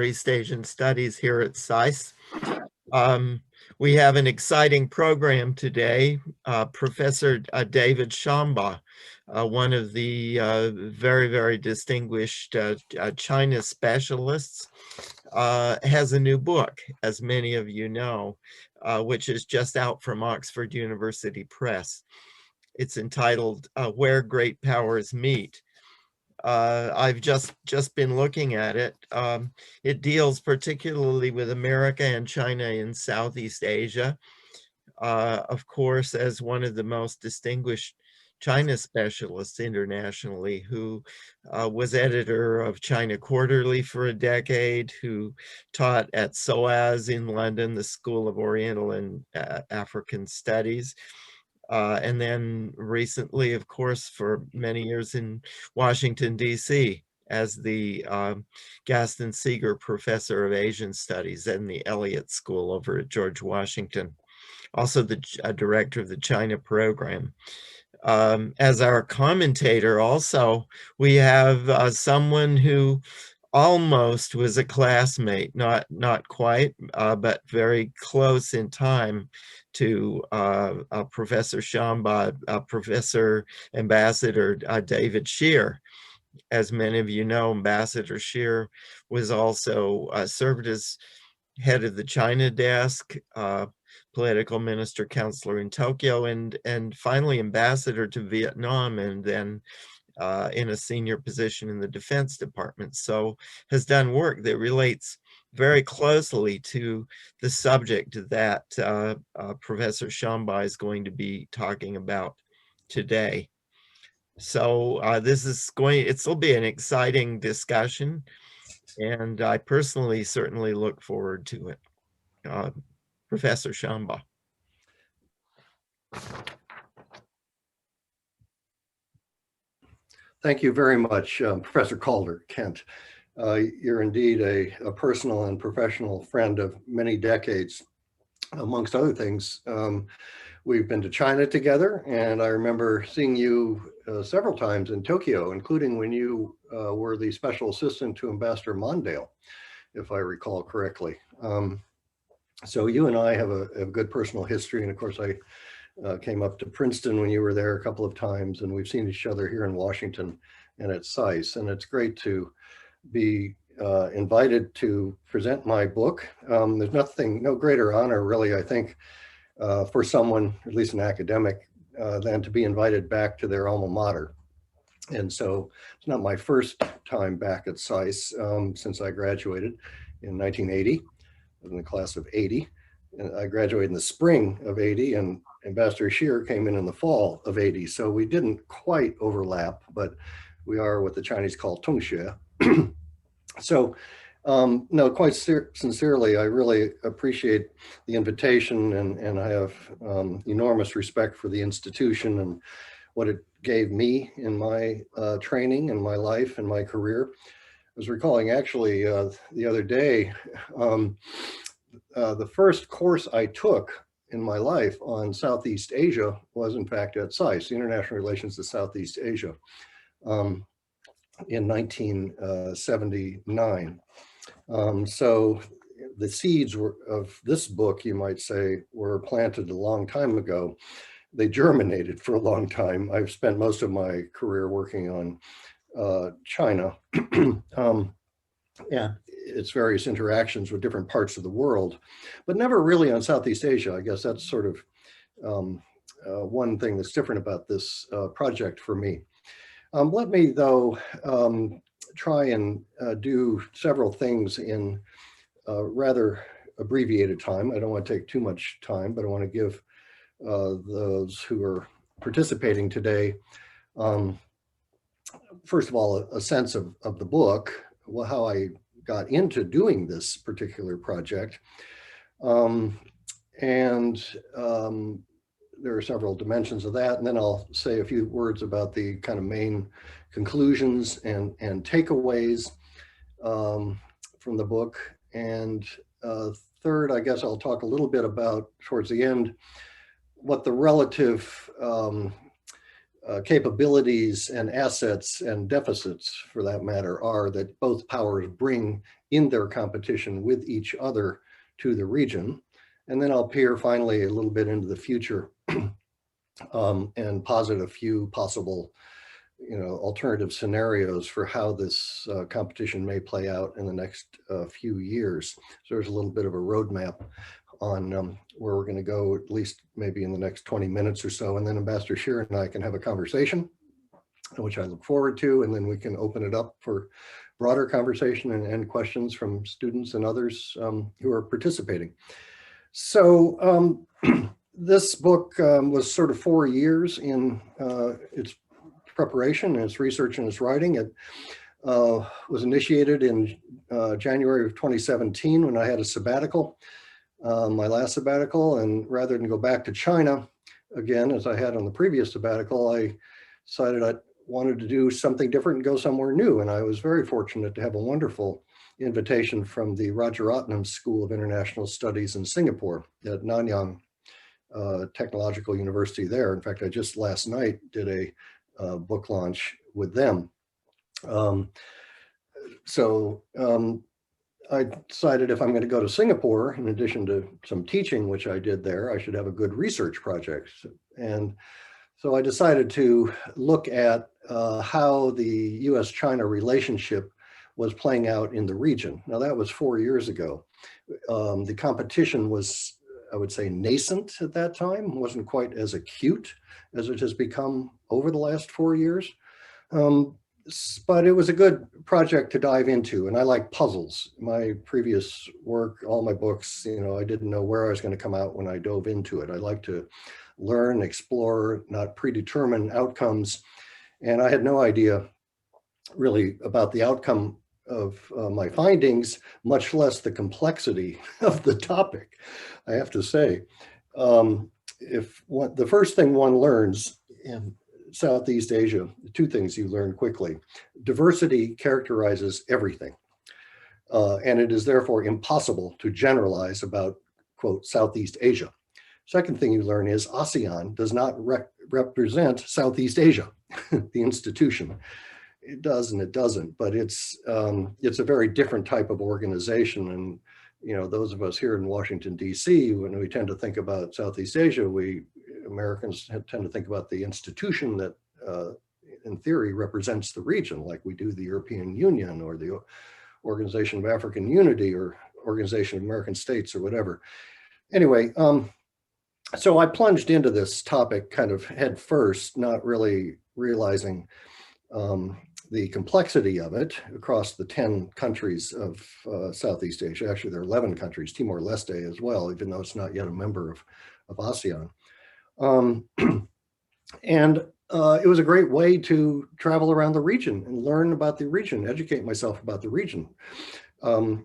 East Asian Studies here at SAIS. We have an exciting program today. Professor David Shambaugh, one of the very, very distinguished China specialists, has a new book, as many of you know, which is just out from Oxford University Press. It's entitled Where Great Powers Meet. I've just been looking at it. It deals particularly with America and China in Southeast Asia. Of course, as one of the most distinguished China specialists internationally, who was editor of China Quarterly for a decade, who taught at SOAS in London, the School of Oriental and African Studies. And then recently, of course, for many years in Washington, D.C. as the Gaston Seeger Professor of Asian Studies and the Elliott School over at George Washington. Also the director of the China program. As our commentator also, we have someone who almost was a classmate, not quite, but very close in time to Professor Shambaugh, Professor Ambassador David Shear. As many of you know, Ambassador Shear was also served as head of the China desk, political minister counselor in Tokyo, and finally ambassador to Vietnam, and then in a senior position in the Defense Department. So has done work that relates very closely to the subject that Professor Shambaugh is going to be talking about today. So it'll be an exciting discussion, and I personally certainly look forward to it. Professor Shambaugh. Thank you very much, Professor Calder, Kent. You're indeed a personal and professional friend of many decades. Amongst other things, we've been to China together, and I remember seeing you several times in Tokyo, including when you were the special assistant to Ambassador Mondale, if I recall correctly. So you and I have a good personal history, and of course I came up to Princeton when you were there a couple of times, and we've seen each other here in Washington and at SAIS, and it's great to be invited to present my book. There's no greater honor really, I think, for someone, at least an academic, than to be invited back to their alma mater. And so it's not my first time back at SAIS since I graduated in 1980, in the class of 80. And I graduated in the spring of 80, and Ambassador Shear came in the fall of 80. So we didn't quite overlap, but we are what the Chinese call 同学. So no, quite sincerely, I really appreciate the invitation, and I have enormous respect for the institution and what it gave me in my training and my life and my career. I was recalling actually the other day, the first course I took in my life on Southeast Asia was in fact at SAIS, the International Relations to Southeast Asia, in 1979. So the seeds of this book, you might say, were planted a long time ago. They germinated for a long time. I've spent most of my career working on China and its various interactions with different parts of the world, but never really on Southeast Asia. I guess that's sort of one thing that's different about this project for me. Let me, though, try and do several things in rather abbreviated time. I don't want to take too much time, but I want to give those who are participating today, first of all, a sense of the book, how I got into doing this particular project. There are several dimensions of that, and then I'll say a few words about the kind of main conclusions and takeaways from the book. And third, I guess I'll talk a little bit about, towards the end, what the relative capabilities and assets and deficits, for that matter, are that both powers bring in their competition with each other to the region. And then I'll peer finally a little bit into the future and posit a few possible alternative scenarios for how this competition may play out in the next few years. So there's a little bit of a roadmap on where we're going to go, at least maybe in the next 20 minutes or so. And then Ambassador Shear and I can have a conversation, which I look forward to, and then we can open it up for broader conversation and questions from students and others who are participating. So this book was sort of 4 years in its preparation, and its research, and its writing. It was initiated in January of 2017 when I had a sabbatical, my last sabbatical, and rather than go back to China again, as I had on the previous sabbatical, I decided I wanted to do something different and go somewhere new. And I was very fortunate to have a wonderful invitation from the Rajaratnam School of International Studies in Singapore at Nanyang Technological University there. In fact, I just last night did a book launch with them. I decided if I'm going to go to Singapore, in addition to some teaching, which I did there, I should have a good research project. And so I decided to look at how the US-China relationship was playing out in the region. Now that was 4 years ago. The competition was, I would say, nascent at that time, wasn't quite as acute as it has become over the last 4 years. But it was a good project to dive into, and I like puzzles. My previous work, all my books, I didn't know where I was going to come out when I dove into it. I like to learn, explore, not predetermine outcomes, and I had no idea really about the outcome of my findings, much less the complexity of the topic, I have to say. The first thing one learns in Southeast Asia, two things you learn quickly. Diversity characterizes everything, and it is therefore impossible to generalize about, quote, Southeast Asia. Second thing you learn is ASEAN does not represent Southeast Asia, the institution. It does and it doesn't, but it's a very different type of organization. And those of us here in Washington, D.C., when we tend to think about Southeast Asia, Americans tend to think about the institution that, in theory, represents the region, like we do the European Union or the Organization of African Unity or Organization of American States or whatever. Anyway, so I plunged into this topic kind of head first, not really realizing the complexity of it across the 10 countries of Southeast Asia. Actually, there are 11 countries, Timor-Leste as well, even though it's not yet a member of ASEAN. And it was a great way to travel around the region and learn about the region, educate myself about the region,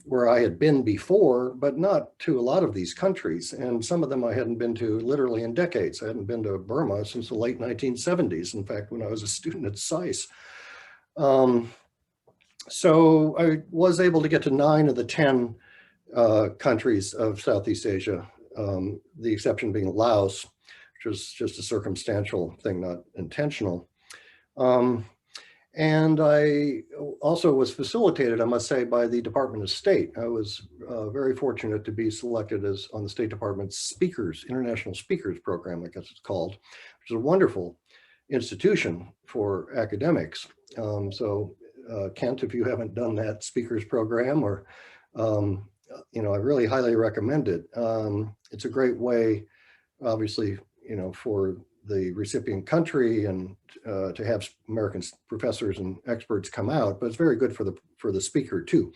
where I had been before, but not to a lot of these countries. And some of them I hadn't been to literally in decades. I hadn't been to Burma since the late 1970s. In fact, when I was a student at SAIS. So I was able to get to 9 of the 10 countries of Southeast Asia, the exception being Laos, which was just a circumstantial thing, not intentional. And I also was facilitated, I must say, by the Department of State. I was very fortunate to be selected as on the State Department's Speakers, International Speakers Program, I guess it's called, which is a wonderful institution for academics. Kent, if you haven't done that speakers program, or, I really highly recommend it. It's a great way, obviously, for the recipient country and to have American professors and experts come out, but it's very good for the speaker too.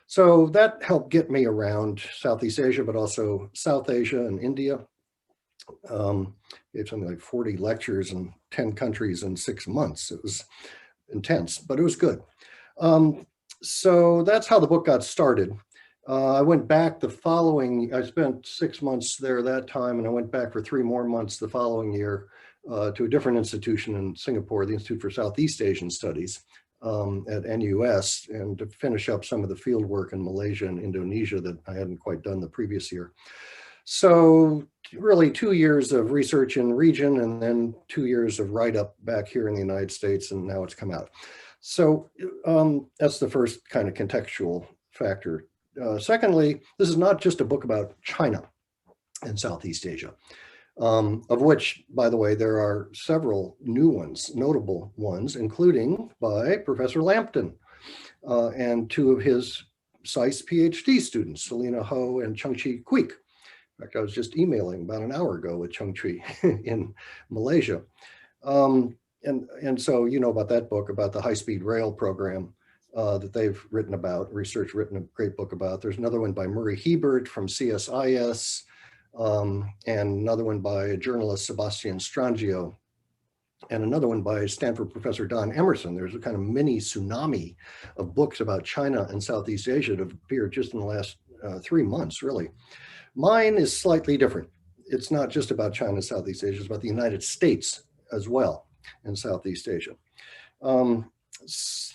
So that helped get me around Southeast Asia, but also South Asia and India. Gave something like 40 lectures in 10 countries in 6 months. It was intense, but it was good. So that's how the book got started. I went back I spent 6 months there that time, and I went back for 3 more months the following year to a different institution in Singapore, the Institute for Southeast Asian Studies at NUS, and to finish up some of the field work in Malaysia and Indonesia that I hadn't quite done the previous year. So really 2 years of research in region, and then 2 years of write-up back here in the United States, and now it's come out. So that's the first kind of contextual factor. Secondly, this is not just a book about China and Southeast Asia, of which, by the way, there are several new ones, notable ones, including by Professor Lampton and two of his SAIS PhD students, Selena Ho and Chung-Chi Queek. In fact, I was just emailing about an hour ago with Chung-Chi in Malaysia. And so you know about that book, about the high-speed rail program that they've written about, written a great book about. There's another one by Murray Hebert from CSIS, and another one by journalist Sebastian Strangio, and another one by Stanford professor Don Emerson. There's a kind of mini tsunami of books about China and Southeast Asia that have appeared just in the last 3 months, really. Mine is slightly different. It's not just about China and Southeast Asia, it's about the United States as well in Southeast Asia.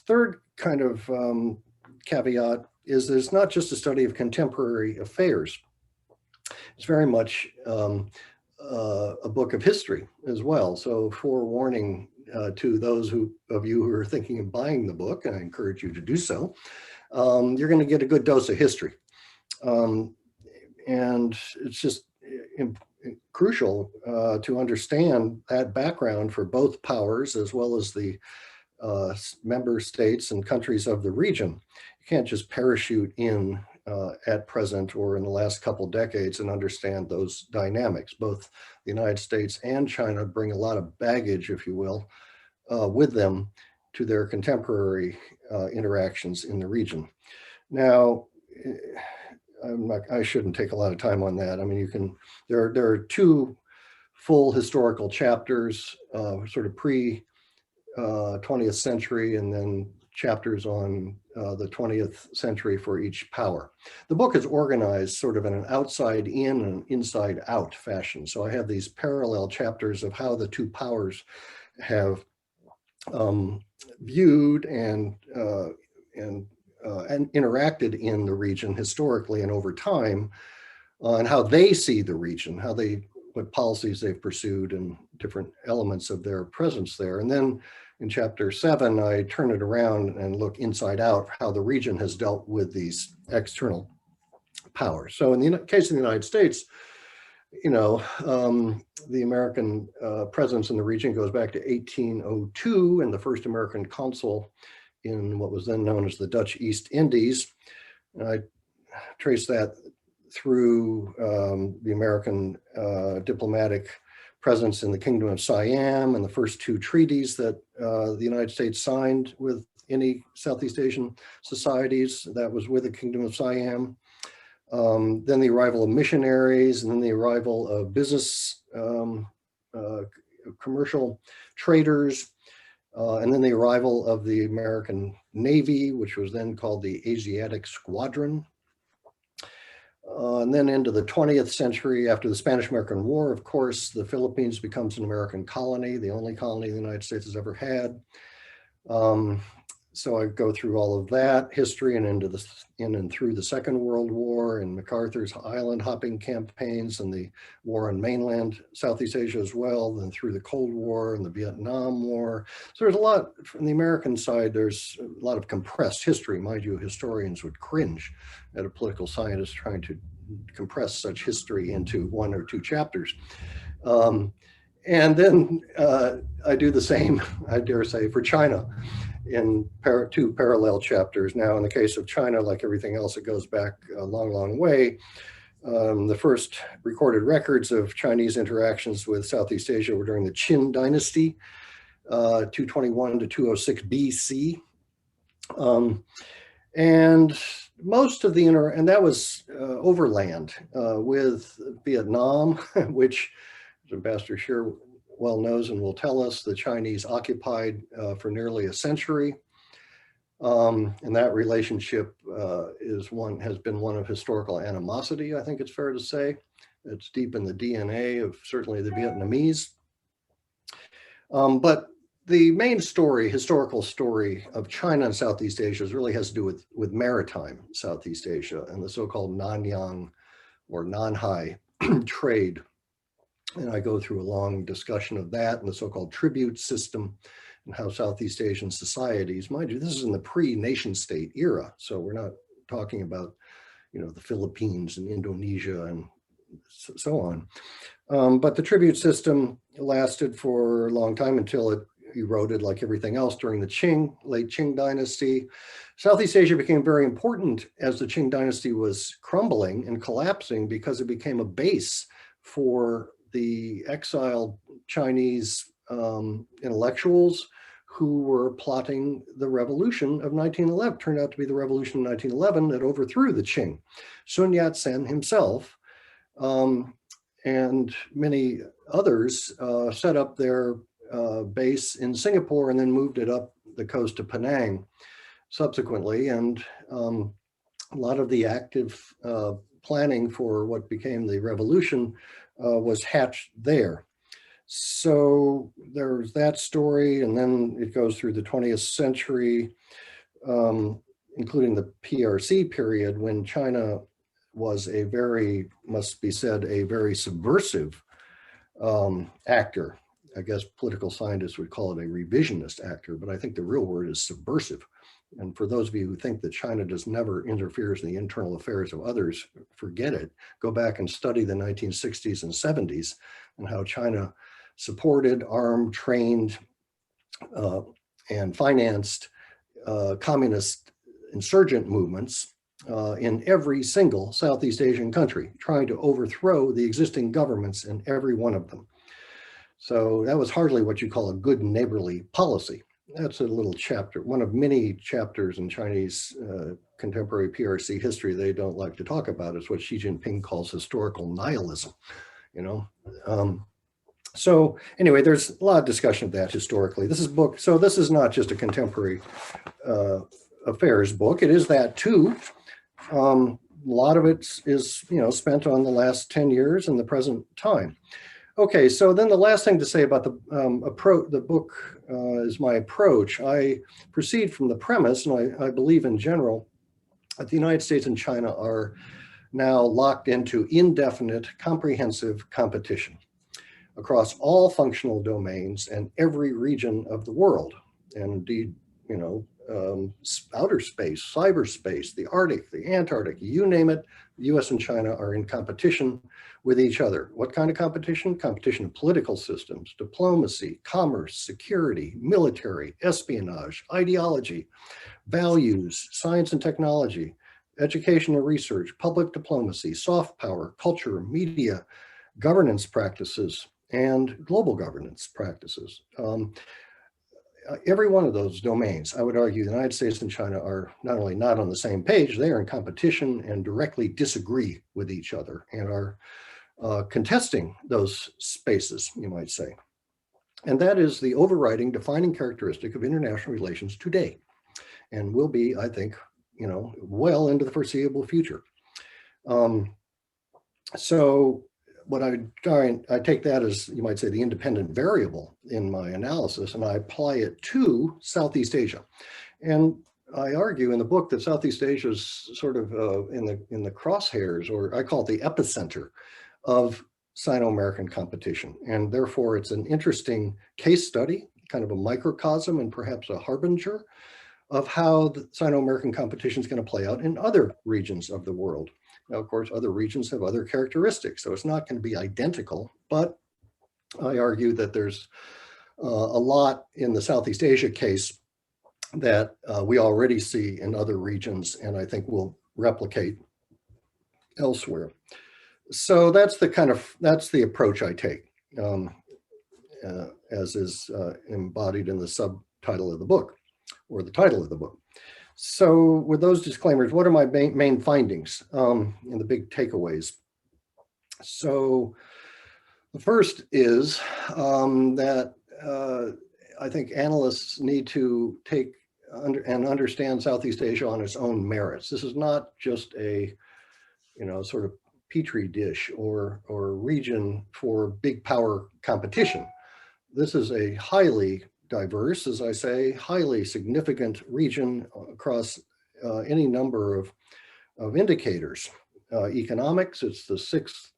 Third kind of caveat is that it's not just a study of contemporary affairs. It's very much a book of history as well. So forewarning to those of you who are thinking of buying the book, and I encourage you to do so, you're going to get a good dose of history. And it's just crucial to understand that background for both powers as well as the member states and countries of the region. You can't just parachute in at present or in the last couple decades and understand those dynamics. Both the United States and China bring a lot of baggage, if you will, with them to their contemporary interactions in the region. Now, I shouldn't take a lot of time on that. I mean, there are 2 full historical chapters, sort of pre-20th century, and then chapters on the 20th century for each power. The book is organized sort of in an outside in and inside out fashion. So I have these parallel chapters of how the 2 powers have viewed and interacted in the region historically and over time, and how they see the region, what policies they've pursued and different elements of their presence there. And then in chapter 7, I turn it around and look inside out how the region has dealt with these external powers. So in the case of the United States, you know, the American presence in the region goes back to 1802 and the first American consul in what was then known as the Dutch East Indies. And I trace that through the American diplomatic presence in the Kingdom of Siam and the first 2 treaties that the United States signed with any Southeast Asian societies. That was with the Kingdom of Siam. Then the arrival of missionaries, and then the arrival of business, commercial traders, and then the arrival of the American Navy, which was then called the Asiatic Squadron. And then into the 20th century, after the Spanish-American War, of course, the Philippines becomes an American colony, the only colony the United States has ever had. So I go through all of that history and in and through the Second World War and MacArthur's island hopping campaigns and the war on mainland Southeast Asia as well, then through the Cold War and the Vietnam War. So there's a lot from the American side. There's a lot of compressed history. Mind you, historians would cringe at a political scientist trying to compress such history into 1 or 2 chapters. And then I do the same, I dare say, for China in 2 parallel chapters. Now, in the case of China, like everything else, it goes back a long, long way. The first recorded records of Chinese interactions with Southeast Asia were during the Qin dynasty, 221 to 206 BC. And most of and that was overland with Vietnam, which Ambassador Shear well knows and will tell us the Chinese occupied for nearly a century. And that relationship has been one of historical animosity, I think it's fair to say. It's deep in the DNA of certainly the Vietnamese. But the main historical story of China and Southeast Asia really has to do with maritime Southeast Asia and the so-called Nanyang or Nanhai trade. And I go through a long discussion of that and the so-called tribute system and how Southeast Asian societies, mind you, this is in the pre-nation state era, so we're not talking about, the Philippines and Indonesia and so on. But the tribute system lasted for a long time until it eroded like everything else during the late Qing dynasty. Southeast Asia became very important as the Qing dynasty was crumbling and collapsing because it became a base for the exiled Chinese intellectuals who were plotting the revolution of 1911. Turned out to be the revolution of 1911 that overthrew the Qing. Sun Yat-sen himself and many others set up their base in Singapore and then moved it up the coast to Penang subsequently. And a lot of the active planning for what became the revolution was hatched there. So there's that story, and then it goes through the 20th century, including the PRC period, when China was must be said, a very subversive actor. I guess political scientists would call it a revisionist actor, but I think the real word is subversive. And for those of you who think that China never interferes in the internal affairs of others, forget it. Go back and study the 1960s and 70s and how China supported, armed, trained, and financed communist insurgent movements in every single Southeast Asian country, trying to overthrow the existing governments in every one of them. So that was hardly what you call a good neighborly policy. That's a little chapter, one of many chapters in Chinese contemporary PRC history they don't like to talk about. It's what Xi Jinping calls historical nihilism, So anyway, there's a lot of discussion of that historically. This is not just a contemporary affairs book. It is that too. A lot of it is, spent on the last 10 years and the present time. Okay, so then the last thing to say about the book is my approach. I proceed from the premise, and I believe in general, that the United States and China are now locked into indefinite, comprehensive competition across all functional domains and every region of the world. And indeed, outer space, cyberspace, the Arctic, the Antarctic, you name it, the US and China are in competition with each other. What kind of competition? Competition of political systems, diplomacy, commerce, security, military, espionage, ideology, values, science and technology, education and research, public diplomacy, soft power, culture, media, governance practices, and global governance practices. Every one of those domains, I would argue the United States and China are not only not on the same page, they are in competition and directly disagree with each other and are contesting those spaces, you might say. And that is the overriding defining characteristic of international relations today, and will be, I think, well into the foreseeable future. So what I take that as, you might say, the independent variable in my analysis, and I apply it to Southeast Asia. And I argue in the book that Southeast Asia is sort of in the crosshairs, or I call it the epicenter of Sino-American competition. And therefore, it's an interesting case study, kind of a microcosm and perhaps a harbinger of how the Sino-American competition is going to play out in other regions of the world. Now, of course, other regions have other characteristics, so it's not going to be identical, but I argue that there's a lot in the Southeast Asia case that we already see in other regions, and I think will replicate elsewhere. So that's the approach I take, as is embodied in the subtitle of the book, or the title of the book. So with those disclaimers, what are my main findings and the big takeaways? So the first is that I think analysts need to take and understand Southeast Asia on its own merits. This is not just a, sort of petri dish or region for big power competition. This is a highly diverse, as I say, highly significant region across any number of indicators. Economics, it's the sixth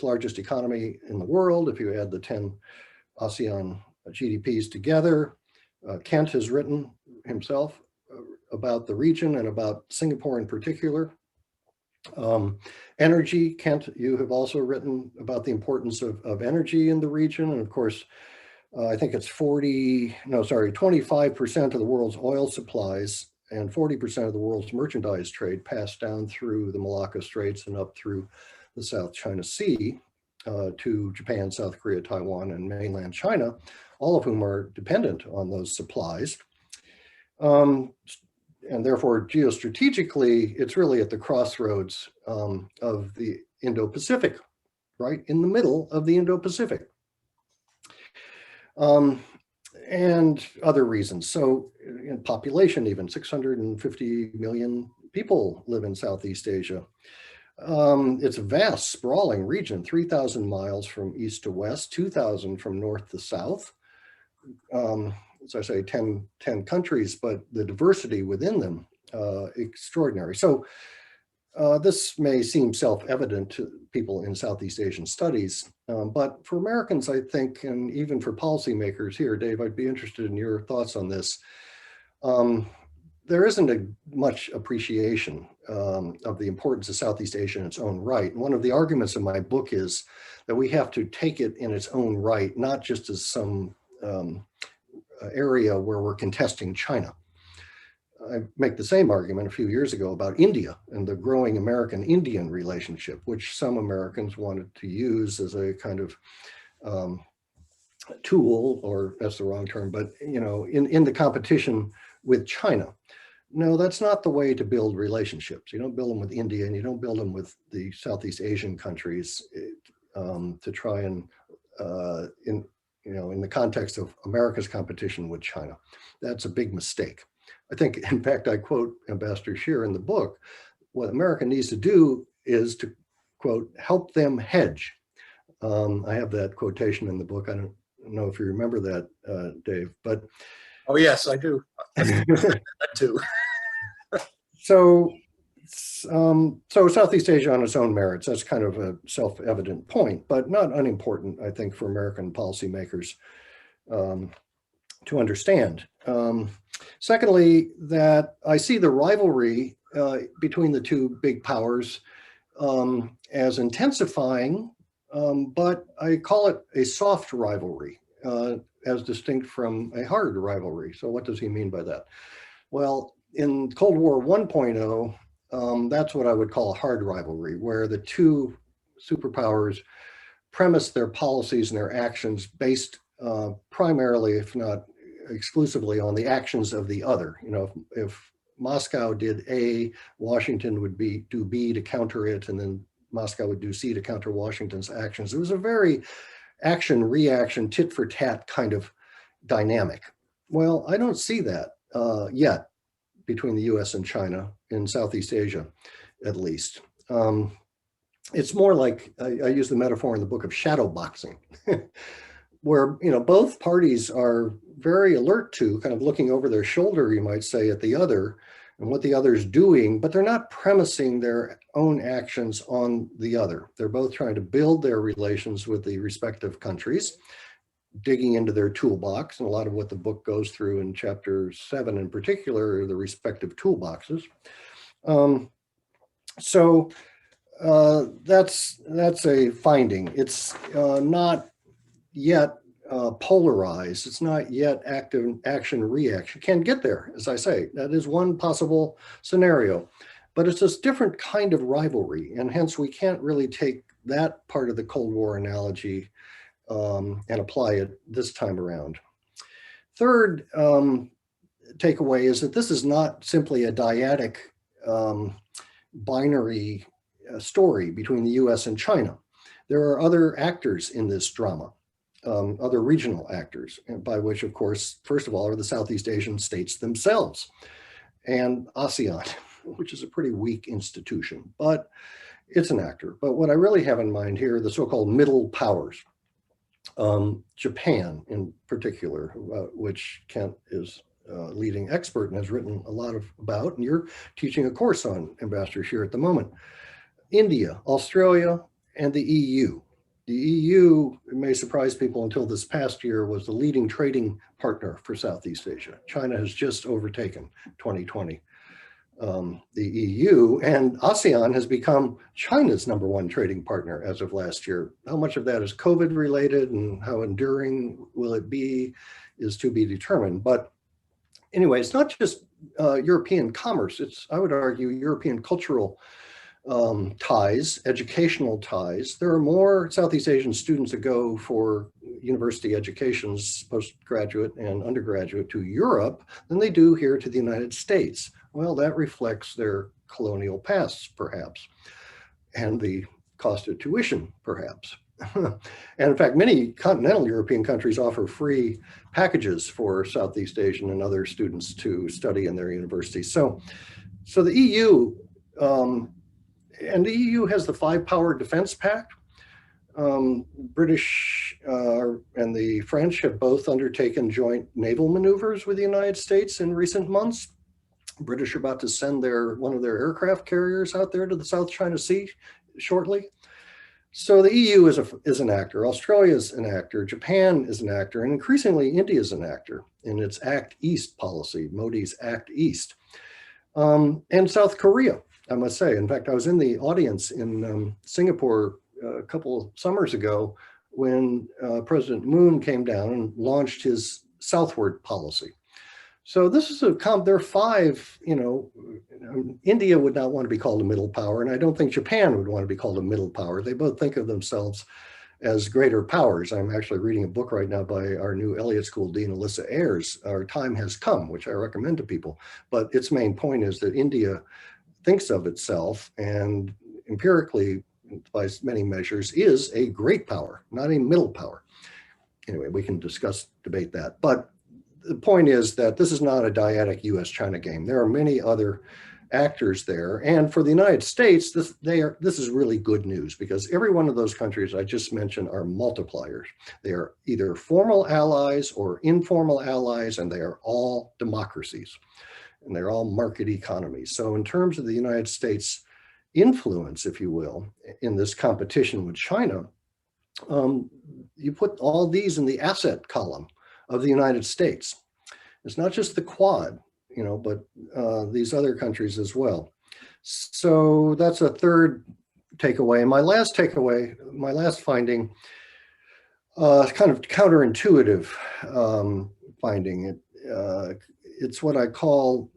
largest economy in the world if you add the 10 ASEAN GDPs together. Kent has written himself about the region and about Singapore in particular. Energy, Kent, you have also written about the importance of energy in the region. And of course, I think it's 25% of the world's oil supplies and 40% of the world's merchandise trade pass down through the Malacca Straits and up through the South China Sea to Japan, South Korea, Taiwan, and mainland China, all of whom are dependent on those supplies. And therefore, geostrategically, it's really at the crossroads of the Indo-Pacific, right in the middle of the Indo-Pacific. And other reasons. So in population, even 650 million people live in Southeast Asia. It's a vast, sprawling region, 3,000 miles from east to west, 2,000 from north to south. As I say, 10 countries, but the diversity within them, extraordinary. So this may seem self-evident to people in Southeast Asian studies, but for Americans, I think, and even for policymakers here, Dave, I'd be interested in your thoughts on this. There isn't much appreciation of the importance of Southeast Asia in its own right. And one of the arguments in my book is that we have to take it in its own right, not just as some area where we're contesting China. I make the same argument a few years ago about India and the growing American-Indian relationship, which some Americans wanted to use as a kind of tool, or that's the wrong term, but in the competition with China. No, that's not the way to build relationships. You don't build them with India, and you don't build them with the Southeast Asian countries to try and in the context of America's competition with China. That's a big mistake. I think, in fact, I quote Ambassador Shear in the book, what America needs to do is to, quote, help them hedge. I have that quotation in the book. I don't know if you remember that, Dave, but. Oh, yes, I do. That too. So Southeast Asia on its own merits, that's kind of a self-evident point, but not unimportant, I think, for American policymakers to understand. Secondly, that I see the rivalry between the two big powers as intensifying, but I call it a soft rivalry as distinct from a hard rivalry. So what does he mean by that? Well, in Cold War 1.0, that's what I would call a hard rivalry, where the two superpowers premise their policies and their actions based primarily, if not exclusively, on the actions of the other. If Moscow did A, Washington would do B to counter it, and then Moscow would do C to counter Washington's actions. It was a very action-reaction, tit-for-tat kind of dynamic. Well, I don't see that yet between the US and China in Southeast Asia, at least. It's more like, I use the metaphor in the book of shadow boxing, where both parties are very alert to, kind of looking over their shoulder, you might say, at the other and what the other's doing, but they're not premising their own actions on the other. They're both trying to build their relations with the respective countries, digging into their toolbox, and a lot of what the book goes through in chapter 7 in particular are the respective toolboxes. So that's a finding. It's not yet polarized. It's not yet active action-reaction. Can get there, as I say. That is one possible scenario. But it's this different kind of rivalry, and hence we can't really take that part of the Cold War analogy and apply it this time around. Third takeaway is that this is not simply a dyadic binary story between the US and China. There are other actors in this drama, other regional actors, by which, of course, first of all, are the Southeast Asian states themselves and ASEAN, which is a pretty weak institution, but it's an actor. But what I really have in mind here are the so-called middle powers. Japan in particular, which Kent is a leading expert and has written a lot about, and you're teaching a course on, Ambassador Shear, at the moment. India, Australia, and the EU. The EU, it may surprise people, until this past year was the leading trading partner for Southeast Asia. China has just overtaken 2020. The EU and ASEAN has become China's #1 trading partner as of last year. How much of that is COVID related and how enduring will it be is to be determined. But anyway, it's not just European commerce. It's, I would argue, European cultural ties, educational ties. There are more Southeast Asian students that go for university educations, postgraduate and undergraduate, to Europe than they do here to the United States. Well, that reflects their colonial pasts, perhaps, and the cost of tuition, perhaps. And in fact, many continental European countries offer free packages for Southeast Asian and other students to study in their universities. So the EU, and the EU has the 5-Power Defense Pact. British and the French have both undertaken joint naval maneuvers with the United States in recent months. British are about to send one of their aircraft carriers out there to the South China Sea shortly. So the EU is an actor, Australia is an actor, Japan is an actor, and increasingly India is an actor in its Act East policy, Modi's Act East. And South Korea, I must say. In fact, I was in the audience in Singapore a couple of summers ago when President Moon came down and launched his southward policy. So this is there are 5, India would not want to be called a middle power, and I don't think Japan would want to be called a middle power. They both think of themselves as greater powers. I'm actually reading a book right now by our new Elliott School Dean, Alyssa Ayers, Our Time Has Come, which I recommend to people. But its main point is that India thinks of itself, and empirically, by many measures, is a great power, not a middle power. Anyway, we can debate that. But the point is that this is not a dyadic US-China game. There are many other actors there. And for the United States, this is really good news, because every one of those countries I just mentioned are multipliers. They are either formal allies or informal allies, and they are all democracies, and they're all market economies. So in terms of the United States influence, if you will, in this competition with China, you put all these in the asset column of the United States. It's not just the Quad, but these other countries as well. So that's a third takeaway. And my last finding, kind of counterintuitive finding. It's what I call,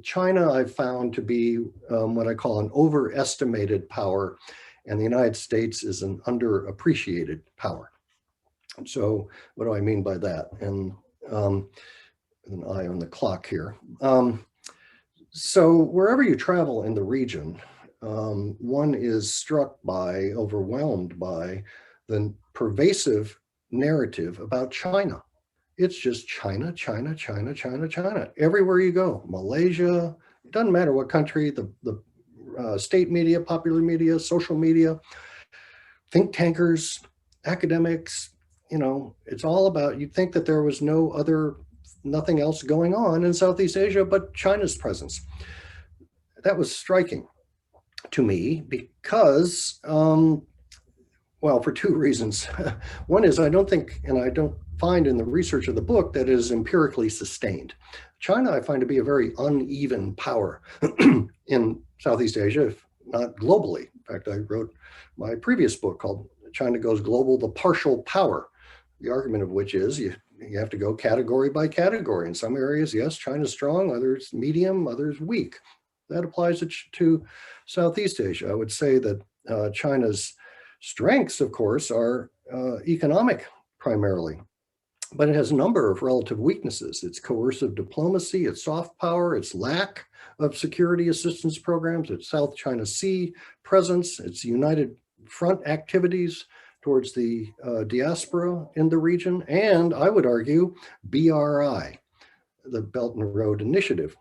China I've found to be what I call an overestimated power, and the United States is an underappreciated power. So what do I mean by that? And an eye on the clock here. So wherever you travel in the region, one is struck by, overwhelmed by the pervasive narrative about China. It's just China, China, China, China, China. Everywhere you go, Malaysia, it doesn't matter what country, the state media, popular media, social media, think tankers, academics, it's all about, you'd think that there was nothing else going on in Southeast Asia but China's presence. That was striking to me because, well, for 2 reasons. One is I don't find in the research of the book that it is empirically sustained. China I find to be a very uneven power in Southeast Asia, if not globally. In fact, I wrote my previous book called China Goes Global, The Partial Power, the argument of which is you have to go category by category. In some areas, yes, China's strong, others medium, others weak. That applies to Southeast Asia. I would say that China's strengths, of course, are economic primarily, but it has a number of relative weaknesses. Its coercive diplomacy, its soft power, its lack of security assistance programs, its South China Sea presence, its United Front activities towards the diaspora in the region, and I would argue BRI, the Belt and Road Initiative,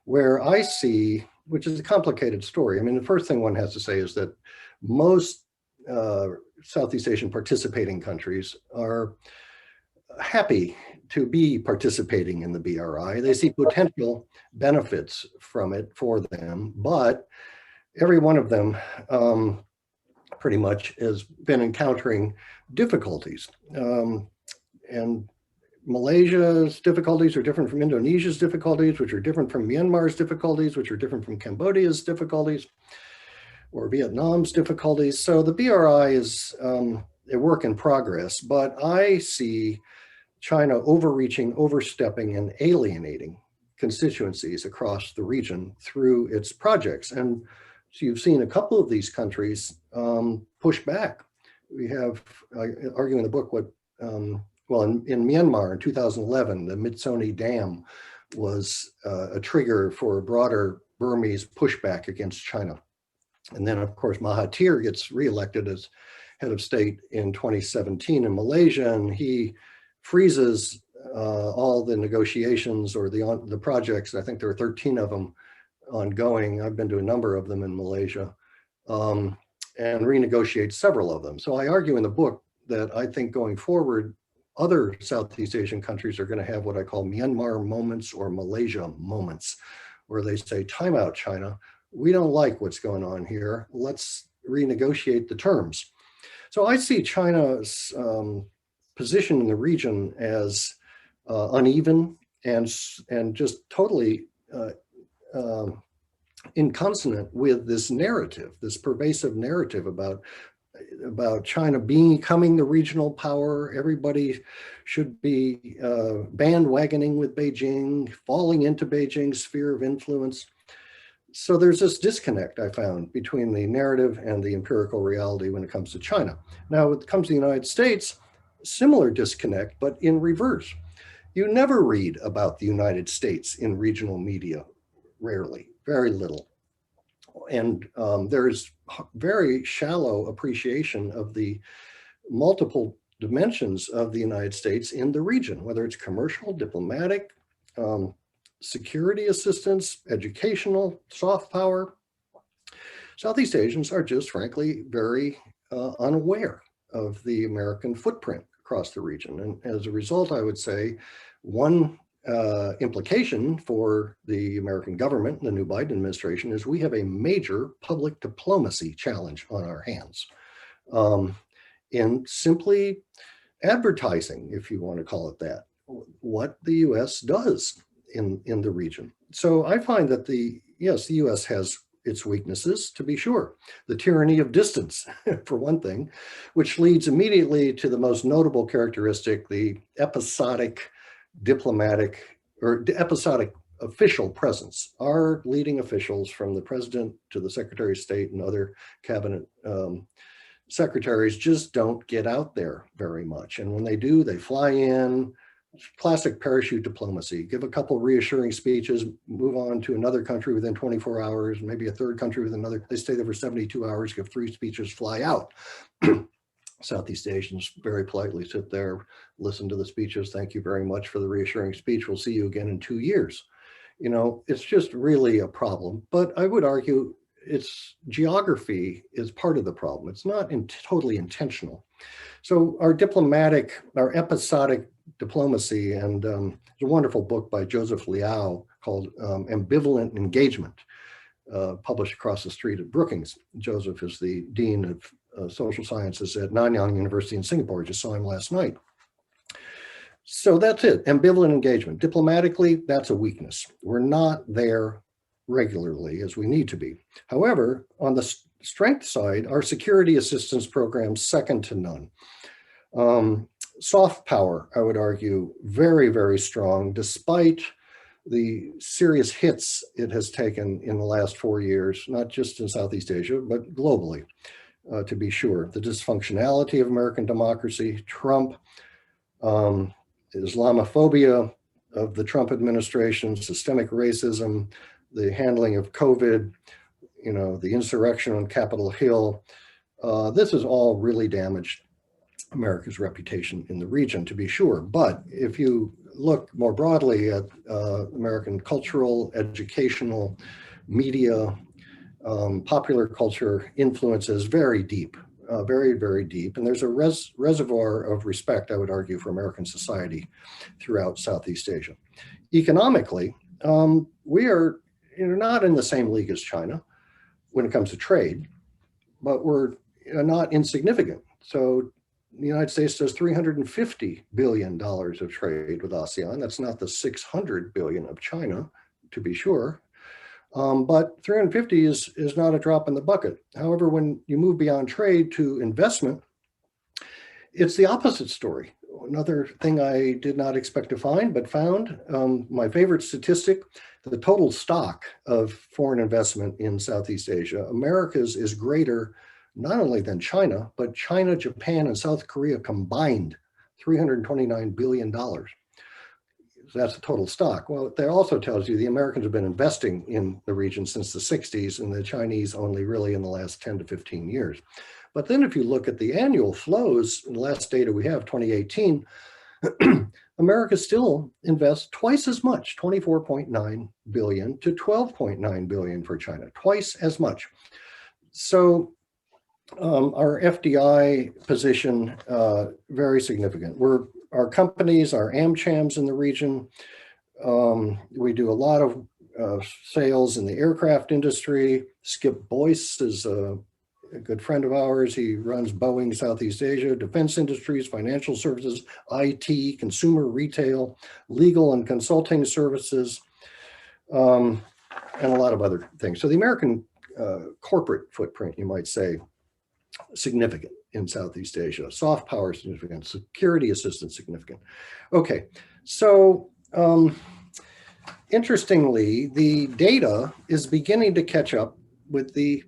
where I see, which is a complicated story. I mean, the first thing one has to say is that most Southeast Asian participating countries are happy to be participating in the BRI. They see potential benefits from it for them, but every one of them pretty much has been encountering difficulties. And Malaysia's difficulties are different from Indonesia's difficulties, which are different from Myanmar's difficulties, which are different from Cambodia's difficulties, or Vietnam's difficulties. So the BRI is a work in progress, but I see China overreaching, overstepping, and alienating constituencies across the region through its projects. And so you've seen a couple of these countries push back. We have, I argue in the book, what, well, in Myanmar in 2011, the Mitsoni Dam was a trigger for a broader Burmese pushback against China. And then, of course, Mahathir gets reelected as head of state in 2017 in Malaysia, and he freezes all the negotiations or the projects. I think there are 13 of them ongoing. I've been to a number of them in Malaysia, and renegotiate several of them. So I argue in the book that I think going forward, other Southeast Asian countries are going to have what I call Myanmar moments or Malaysia moments, where they say, time out, China. We don't like what's going on here. Let's renegotiate the terms. So I see China's position in the region as uneven and just totally inconsonant with this narrative, this pervasive narrative about China becoming the regional power. Everybody should be bandwagoning with Beijing, falling into Beijing's sphere of influence. So there's this disconnect I found between the narrative and the empirical reality when it comes to China. Now, when it comes to the United States, similar disconnect, but in reverse. You never read about the United States in regional media, rarely, very little. And there's very shallow appreciation of the multiple dimensions of the United States in the region, whether it's commercial, diplomatic, security assistance, educational, soft power. Southeast Asians are just frankly very unaware of the American footprint across the region. And as a result, I would say one implication for the American government, the new Biden administration, is we have a major public diplomacy challenge on our hands in simply advertising, if you want to call it that, what the US does in the region. So I find that the US has its weaknesses, to be sure. The tyranny of distance, for one thing, which leads immediately to the most notable characteristic, the episodic diplomatic or episodic official presence. Our leading officials, from the president to the Secretary of State and other cabinet secretaries, just don't get out there very much. And when they do, they fly in, classic parachute diplomacy, give a couple reassuring speeches, move on to another country within 24 hours, maybe a third country with another, they stay there for 72 hours, give 3 speeches, fly out. Southeast Asians very politely sit there, listen to the speeches. Thank you very much for the reassuring speech. We'll see you again in 2 years. You know, it's just really a problem. But I would argue its geography is part of the problem. It's not totally intentional. So our episodic diplomacy, and there's a wonderful book by Joseph Liao called Ambivalent Engagement, published across the street at Brookings. Joseph is the Dean of Social Sciences at Nanyang University in Singapore. I just saw him last night. So that's it, ambivalent engagement. Diplomatically, that's a weakness. We're not there regularly as we need to be. However, on the strength side, our security assistance program's second to none. Soft power, I would argue, very, very strong, despite the serious hits it has taken in the last 4 years, not just in Southeast Asia, but globally, to be sure. The dysfunctionality of American democracy, Trump, Islamophobia of the Trump administration, systemic racism, the handling of COVID, you know, the insurrection on Capitol Hill. This has all really damaged America's reputation in the region, to be sure. But if you look more broadly at American cultural, educational, media, popular culture influences, very deep, very, very deep. And there's a reservoir of respect, I would argue, for American society throughout Southeast Asia. Economically, we are not in the same league as China when it comes to trade, but we're not insignificant. So the United States does $350 billion of trade with ASEAN. That's not the 600 billion of China, to be sure. But 350 is not a drop in the bucket. However, when you move beyond trade to investment, it's the opposite story. Another thing I did not expect to find, but found, my favorite statistic, the total stock of foreign investment in Southeast Asia, America's is greater not only than China, but China, Japan, and South Korea combined, $329 billion. So that's the total stock. Well, that also tells you the Americans have been investing in the region since the 60s and the Chinese only really in the last 10 to 15 years. But then if you look at the annual flows, in the last data we have, 2018, America still invests twice as much, 24.9 billion to 12.9 billion for China, twice as much. So our FDI position, very significant. Our companies are AmChams in the region. We do a lot of sales in the aircraft industry. Skip Boyce is a good friend of ours. He runs Boeing Southeast Asia, defense industries, financial services, IT, consumer retail, legal and consulting services, and a lot of other things. So the American corporate footprint, you might say, significant in Southeast Asia. Soft power significant, security assistance significant. Okay, so interestingly, the data is beginning to catch up with the,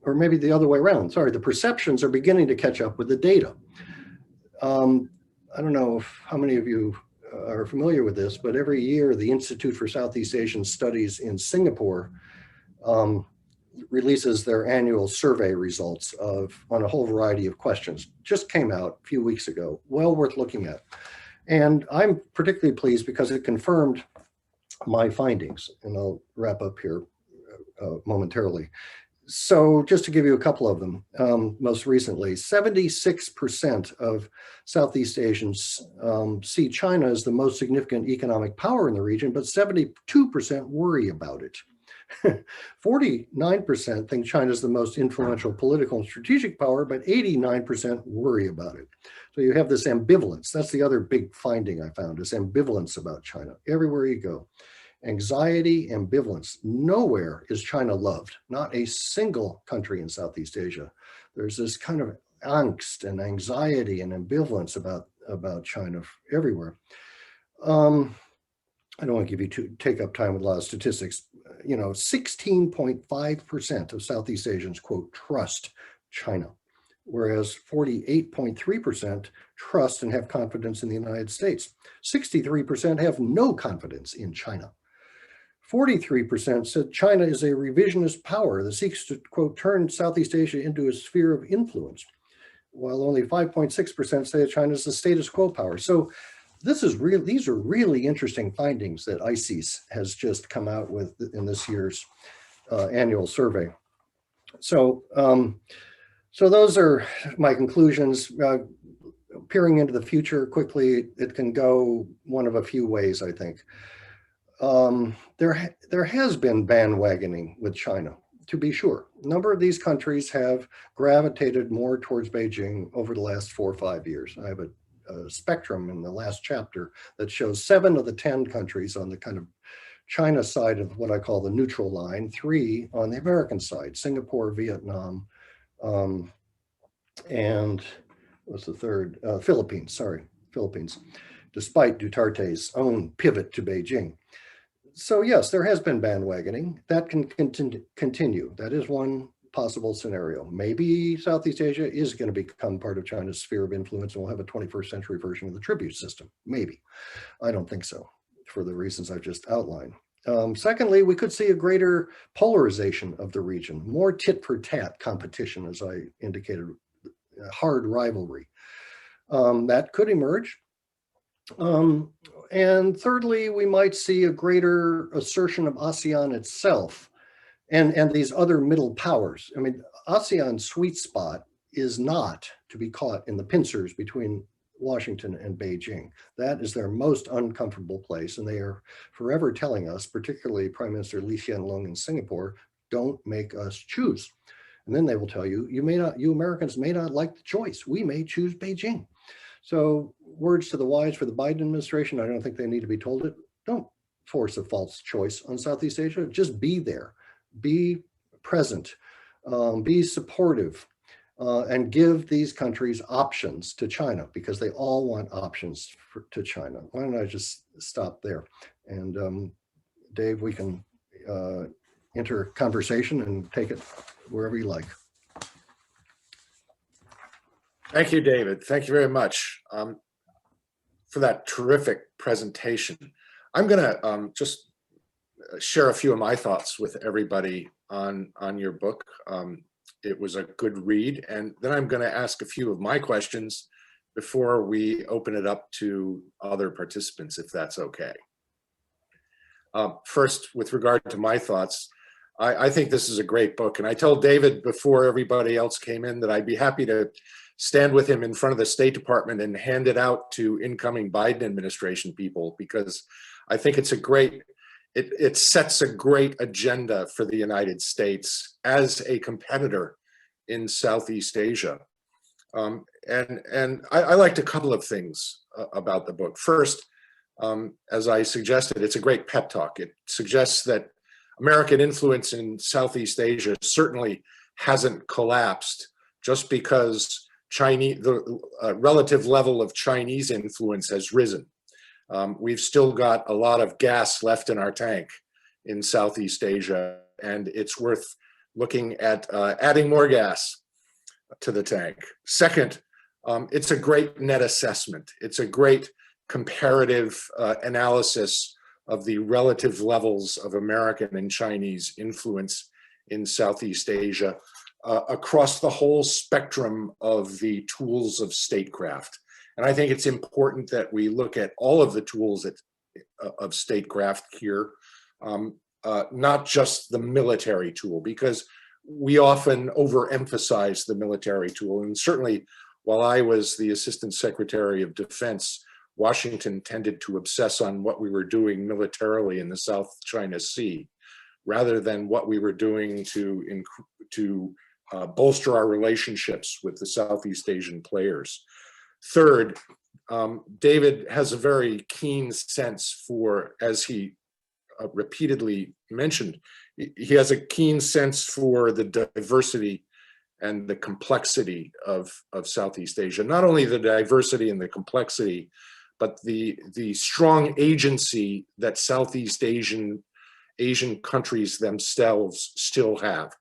or maybe the other way around, sorry, the perceptions are beginning to catch up with the data. I don't know how many of you are familiar with this, but every year the Institute for Southeast Asian Studies in Singapore releases their annual survey results on a whole variety of questions. Just came out a few weeks ago, well worth looking at. And I'm particularly pleased because it confirmed my findings, and I'll wrap up here momentarily. So just to give you a couple of them, most recently, 76% of Southeast Asians see China as the most significant economic power in the region, but 72% worry about it. 49% think China is the most influential political and strategic power, but 89% worry about it. So you have this ambivalence. That's the other big finding I found, is ambivalence about China. Everywhere you go, anxiety, ambivalence. Nowhere is China loved, not a single country in Southeast Asia. There's this kind of angst and anxiety and ambivalence about China everywhere. I don't want to give you take up time with a lot of statistics. 16.5% of Southeast Asians, quote, trust China, whereas 48.3% trust and have confidence in the United States. 63% have no confidence in China. 43% said China is a revisionist power that seeks to, quote, turn Southeast Asia into a sphere of influence, while only 5.6% say China is a status quo power. So these are really interesting findings that ICES has just come out with in this year's annual survey. So, so those are my conclusions. Peering into the future quickly, it can go one of a few ways, I think. There has been bandwagoning with China, to be sure. A number of these countries have gravitated more towards Beijing over the last 4 or 5 years. I have a spectrum in the last chapter that shows 7 of the 10 countries on the kind of China side of what I call the neutral line, 3 on the American side, Singapore, Vietnam, and what's the third? Philippines, despite Duterte's own pivot to Beijing. So yes, there has been bandwagoning. That can continue. That is one possible scenario. Maybe Southeast Asia is going to become part of China's sphere of influence and we'll have a 21st century version of the tribute system. Maybe. I don't think so, for the reasons I've just outlined. Secondly, we could see a greater polarization of the region, more tit for tat competition, as I indicated, hard rivalry. That could emerge. And thirdly, we might see a greater assertion of ASEAN itself and these other middle powers. I mean, ASEAN's sweet spot is not to be caught in the pincers between Washington and Beijing. That is their most uncomfortable place, and they are forever telling us, particularly Prime Minister Lee Hsien Loong in Singapore, don't make us choose. And then they will tell you, you Americans may not like the choice. We may choose Beijing. So words to the wise for the Biden administration, I don't think they need to be told it. Don't force a false choice on Southeast Asia. Just be there, be present, be supportive, and give these countries options to China, because they all want options to China. Why don't I just stop there? And Dave, we can enter conversation and take it wherever you like. Thank you, David. Thank you very much for that terrific presentation. I'm going to just share a few of my thoughts with everybody on your book. It was a good read, and then I'm going to ask a few of my questions before we open it up to other participants, if that's okay. First, with regard to my thoughts, I think this is a great book, and I told David before everybody else came in that I'd be happy to stand with him in front of the State Department and hand it out to incoming Biden administration people, because I think it's a great, it sets a great agenda for the United States as a competitor in Southeast Asia. And I liked a couple of things about the book. First, as I suggested, it's a great pep talk. It suggests that American influence in Southeast Asia certainly hasn't collapsed just because the relative level of Chinese influence has risen. We've still got a lot of gas left in our tank in Southeast Asia, and it's worth looking at adding more gas to the tank. Second, it's a great net assessment. It's a great comparative analysis of the relative levels of American and Chinese influence in Southeast Asia across the whole spectrum of the tools of statecraft. And I think it's important that we look at all of the tools of statecraft here, not just the military tool, because we often overemphasize the military tool. And certainly, while I was the Assistant Secretary of Defense, Washington tended to obsess on what we were doing militarily in the South China Sea, rather than what we were doing to bolster our relationships with the Southeast Asian players. Third, David has a very keen sense for, as he repeatedly mentioned, he has a keen sense for the diversity and the complexity of Southeast Asia. Not only the diversity and the complexity, but the strong agency that Southeast Asian countries themselves still have.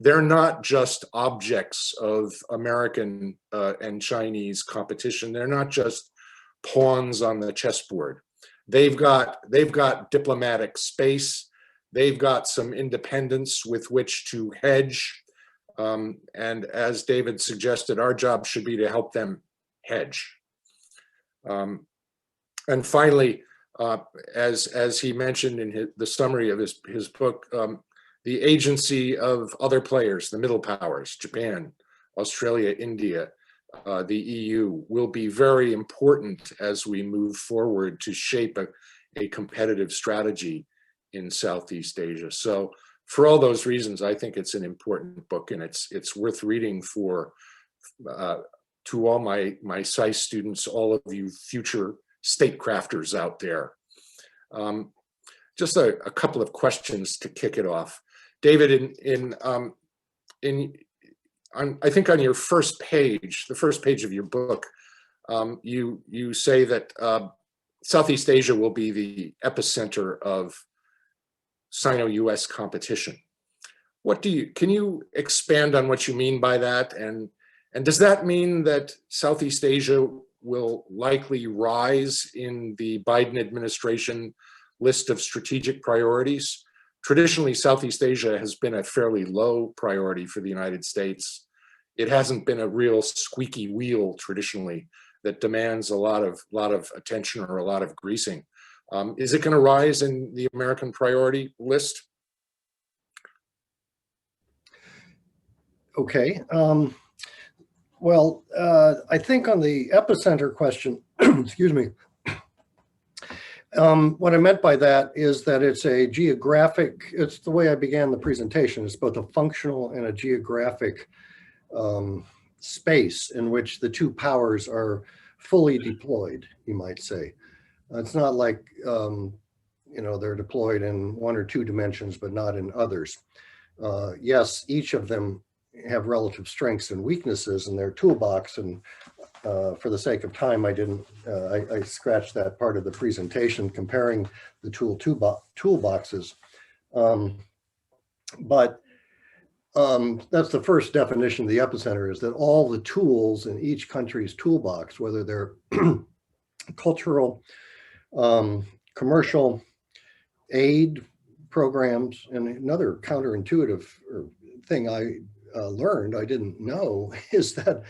They're not just objects of American and Chinese competition. They're not just pawns on the chessboard. They've got diplomatic space. They've got some independence with which to hedge. And as David suggested, our job should be to help them hedge. And finally, as he mentioned in the summary of his book, the agency of other players, the middle powers, Japan, Australia, India, the EU, will be very important as we move forward to shape a competitive strategy in Southeast Asia. So for all those reasons, I think it's an important book, and it's worth reading to all my SAIS students, all of you future statecrafters out there. Just a couple of questions to kick it off. David, I think on your first page, the first page of your book, you say that Southeast Asia will be the epicenter of Sino-US competition. Can you expand on what you mean by that? And does that mean that Southeast Asia will likely rise in the Biden administration list of strategic priorities? Traditionally, Southeast Asia has been a fairly low priority for the United States. It hasn't been a real squeaky wheel traditionally that demands a lot of attention or a lot of greasing. Is it going to rise in the American priority list? Okay. Well, I think on the epicenter question, excuse me, What I meant by that is that it's a geographic, it's the way I began the presentation. It's both a functional and a geographic space in which the two powers are fully deployed, you might say. It's not like, they're deployed in one or two dimensions, but not in others. Yes, each of them have relative strengths and weaknesses in their toolbox. And for the sake of time, I scratched that part of the presentation comparing the toolboxes. But that's the first definition of the epicenter, is that all the tools in each country's toolbox, whether they're cultural, commercial, aid programs, and another counterintuitive thing I learned, I didn't know, is that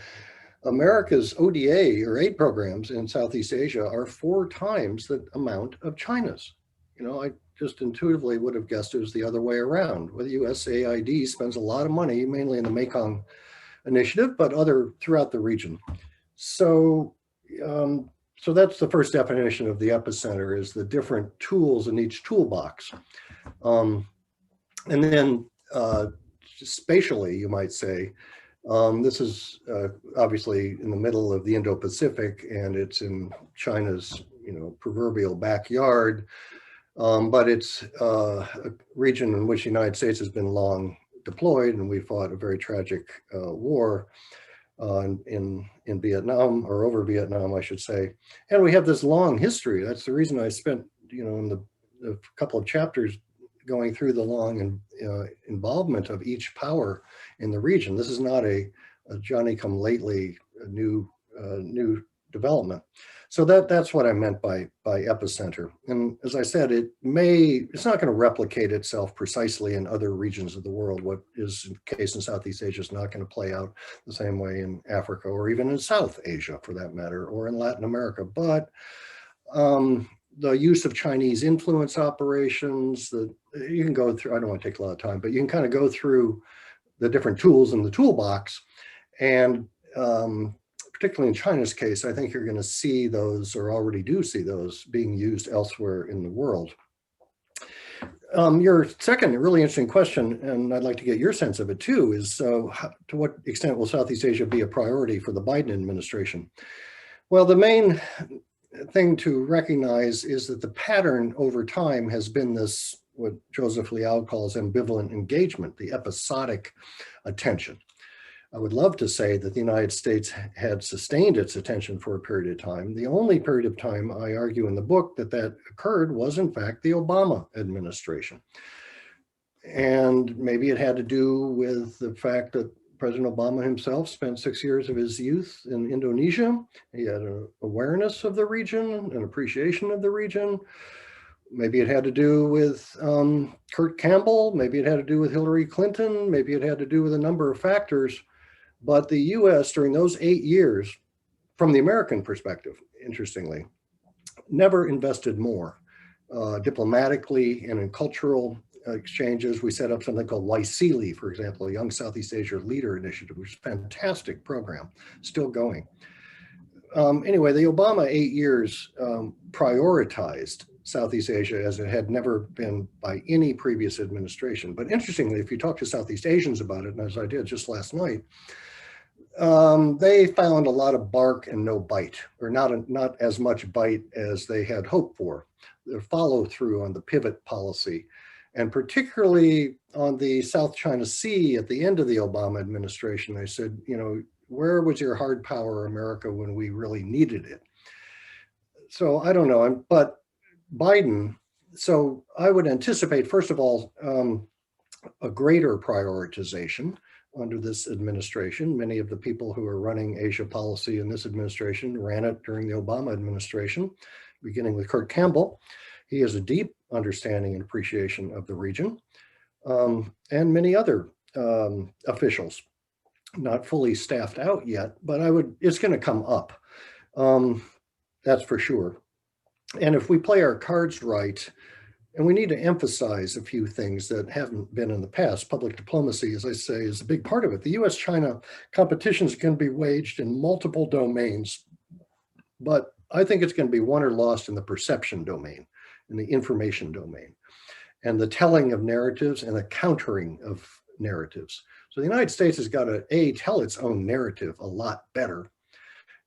America's ODA or aid programs in Southeast Asia are 4 times the amount of China's. I just intuitively would have guessed it was the other way around. Well, the USAID spends a lot of money, mainly in the Mekong Initiative, but throughout the region. So that's the first definition of the epicenter, is the different tools in each toolbox. And then spatially, you might say, this is obviously in the middle of the Indo-Pacific, and it's in China's, proverbial backyard. But it's a region in which the United States has been long deployed, and we fought a very tragic war in Vietnam, or over Vietnam, I should say. And we have this long history. That's the reason I spent, in the couple of chapters going through the long involvement of each power in the region. This is not a Johnny-come-lately new development. So that's what I meant by epicenter. And as I said, it's not going to replicate itself precisely in other regions of the world. What is the case in Southeast Asia is not going to play out the same way in Africa, or even in South Asia for that matter, or in Latin America. But the use of Chinese influence operations, you can go through, I don't want to take a lot of time, but you can kind of go through the different tools in the toolbox. And particularly in China's case, I think you're going to see those, or already do see those, being used elsewhere in the world. Your second really interesting question, and I'd like to get your sense of it too, is to what extent will Southeast Asia be a priority for the Biden administration? Well, the main thing to recognize is that the pattern over time has been this, what Joseph Liao calls ambivalent engagement, the episodic attention. I would love to say that the United States had sustained its attention for a period of time. The only period of time I argue in the book that occurred was, in fact, the Obama administration. And maybe it had to do with the fact that President Obama himself spent 6 years of his youth in Indonesia. He had an awareness of the region, an appreciation of the region. Maybe it had to do with Kurt Campbell. Maybe it had to do with Hillary Clinton. Maybe it had to do with a number of factors. But the US during those 8 years, from the American perspective, interestingly, never invested more diplomatically and in cultural exchanges. We set up something called YSEALI, for example, a Young Southeast Asia Leader Initiative, which is a fantastic program, still going. Anyway, the Obama 8 years prioritized Southeast Asia as it had never been by any previous administration. But interestingly, if you talk to Southeast Asians about it, and as I did just last night, they found a lot of bark and no bite, or not as much bite as they had hoped for. The follow through on the pivot policy, and particularly on the South China Sea at the end of the Obama administration. They said, where was your hard power, America, when we really needed it? So I don't know, but Biden, so I would anticipate, first of all, a greater prioritization under this administration. Many of the people who are running Asia policy in this administration ran it during the Obama administration, beginning with Kurt Campbell. He has a deep understanding and appreciation of the region, and many other officials, not fully staffed out yet, but it's going to come up. That's for sure. And if we play our cards right, and we need to emphasize a few things that haven't been in the past. Public diplomacy, as I say, is a big part of it. The US-China competitions can be waged in multiple domains, but I think it's going to be won or lost in the perception domain, in the information domain, and the telling of narratives and the countering of narratives. So the United States has got to tell its own narrative a lot better.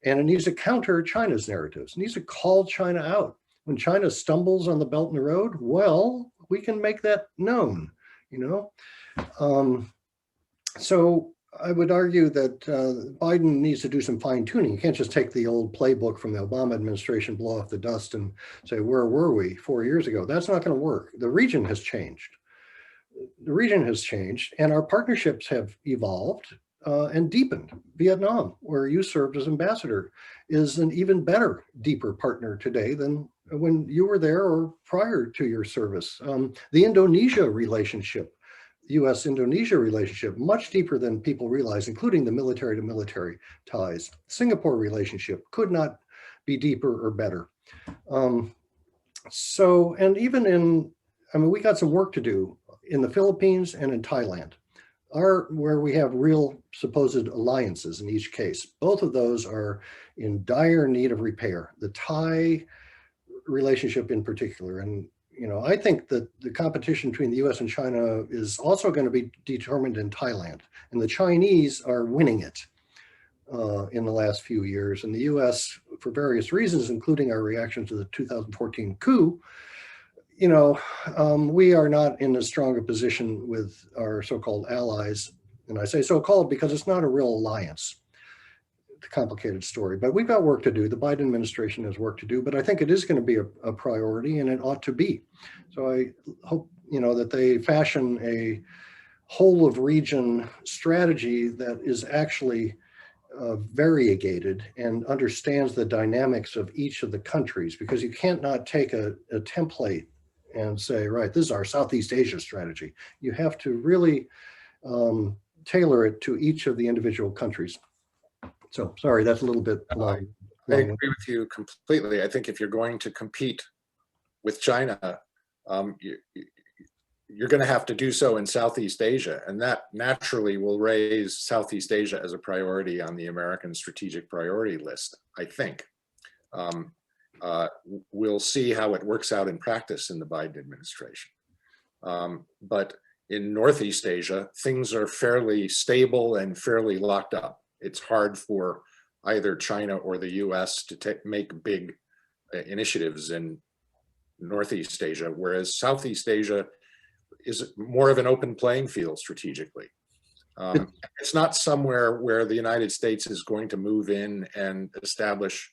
And it needs to counter China's narratives. It needs to call China out. When China stumbles on the Belt and the Road, well, we can make that known, you know? So I would argue that Biden needs to do some fine tuning. You can't just take the old playbook from the Obama administration, blow off the dust and say, where were we 4 years ago? That's not going to work. The region has changed. The region has changed and our partnerships have evolved and deepened. Vietnam, where you served as ambassador, is an even better, deeper partner today than when you were there or prior to your service. The Indonesia relationship, U.S.-Indonesia relationship, much deeper than people realize, including the military to military ties. Singapore relationship could not be deeper or better. And even we got some work to do in the Philippines and in Thailand, where we have real supposed alliances in each case. Both of those are in dire need of repair, the Thai relationship in particular. And you know, I think that the competition between the US and China is also going to be determined in Thailand. And the Chinese are winning it in the last few years. And the US, for various reasons, including our reaction to the 2014 coup, you know, we are not in as strong a position with our so-called allies. And I say so-called because it's not a real alliance. It's a complicated story, but we've got work to do. The Biden administration has work to do, but I think it is going to be a priority and it ought to be. So I hope, you know, that they fashion a whole of region strategy that is actually variegated and understands the dynamics of each of the countries, because you can't not take a template and say, right, this is our Southeast Asia strategy. You have to really tailor it to each of the individual countries. So sorry, that's a little bit long. I agree with you completely. I think if you're going to compete with China, you're going to have to do so in Southeast Asia, and that naturally will raise Southeast Asia as a priority on the American strategic priority list, I think. We'll see how it works out in practice in the Biden administration. But in Northeast Asia, things are fairly stable and fairly locked up. It's hard for either China or the US to make big initiatives in Northeast Asia, whereas Southeast Asia is more of an open playing field strategically. It's not somewhere where the United States is going to move in and establish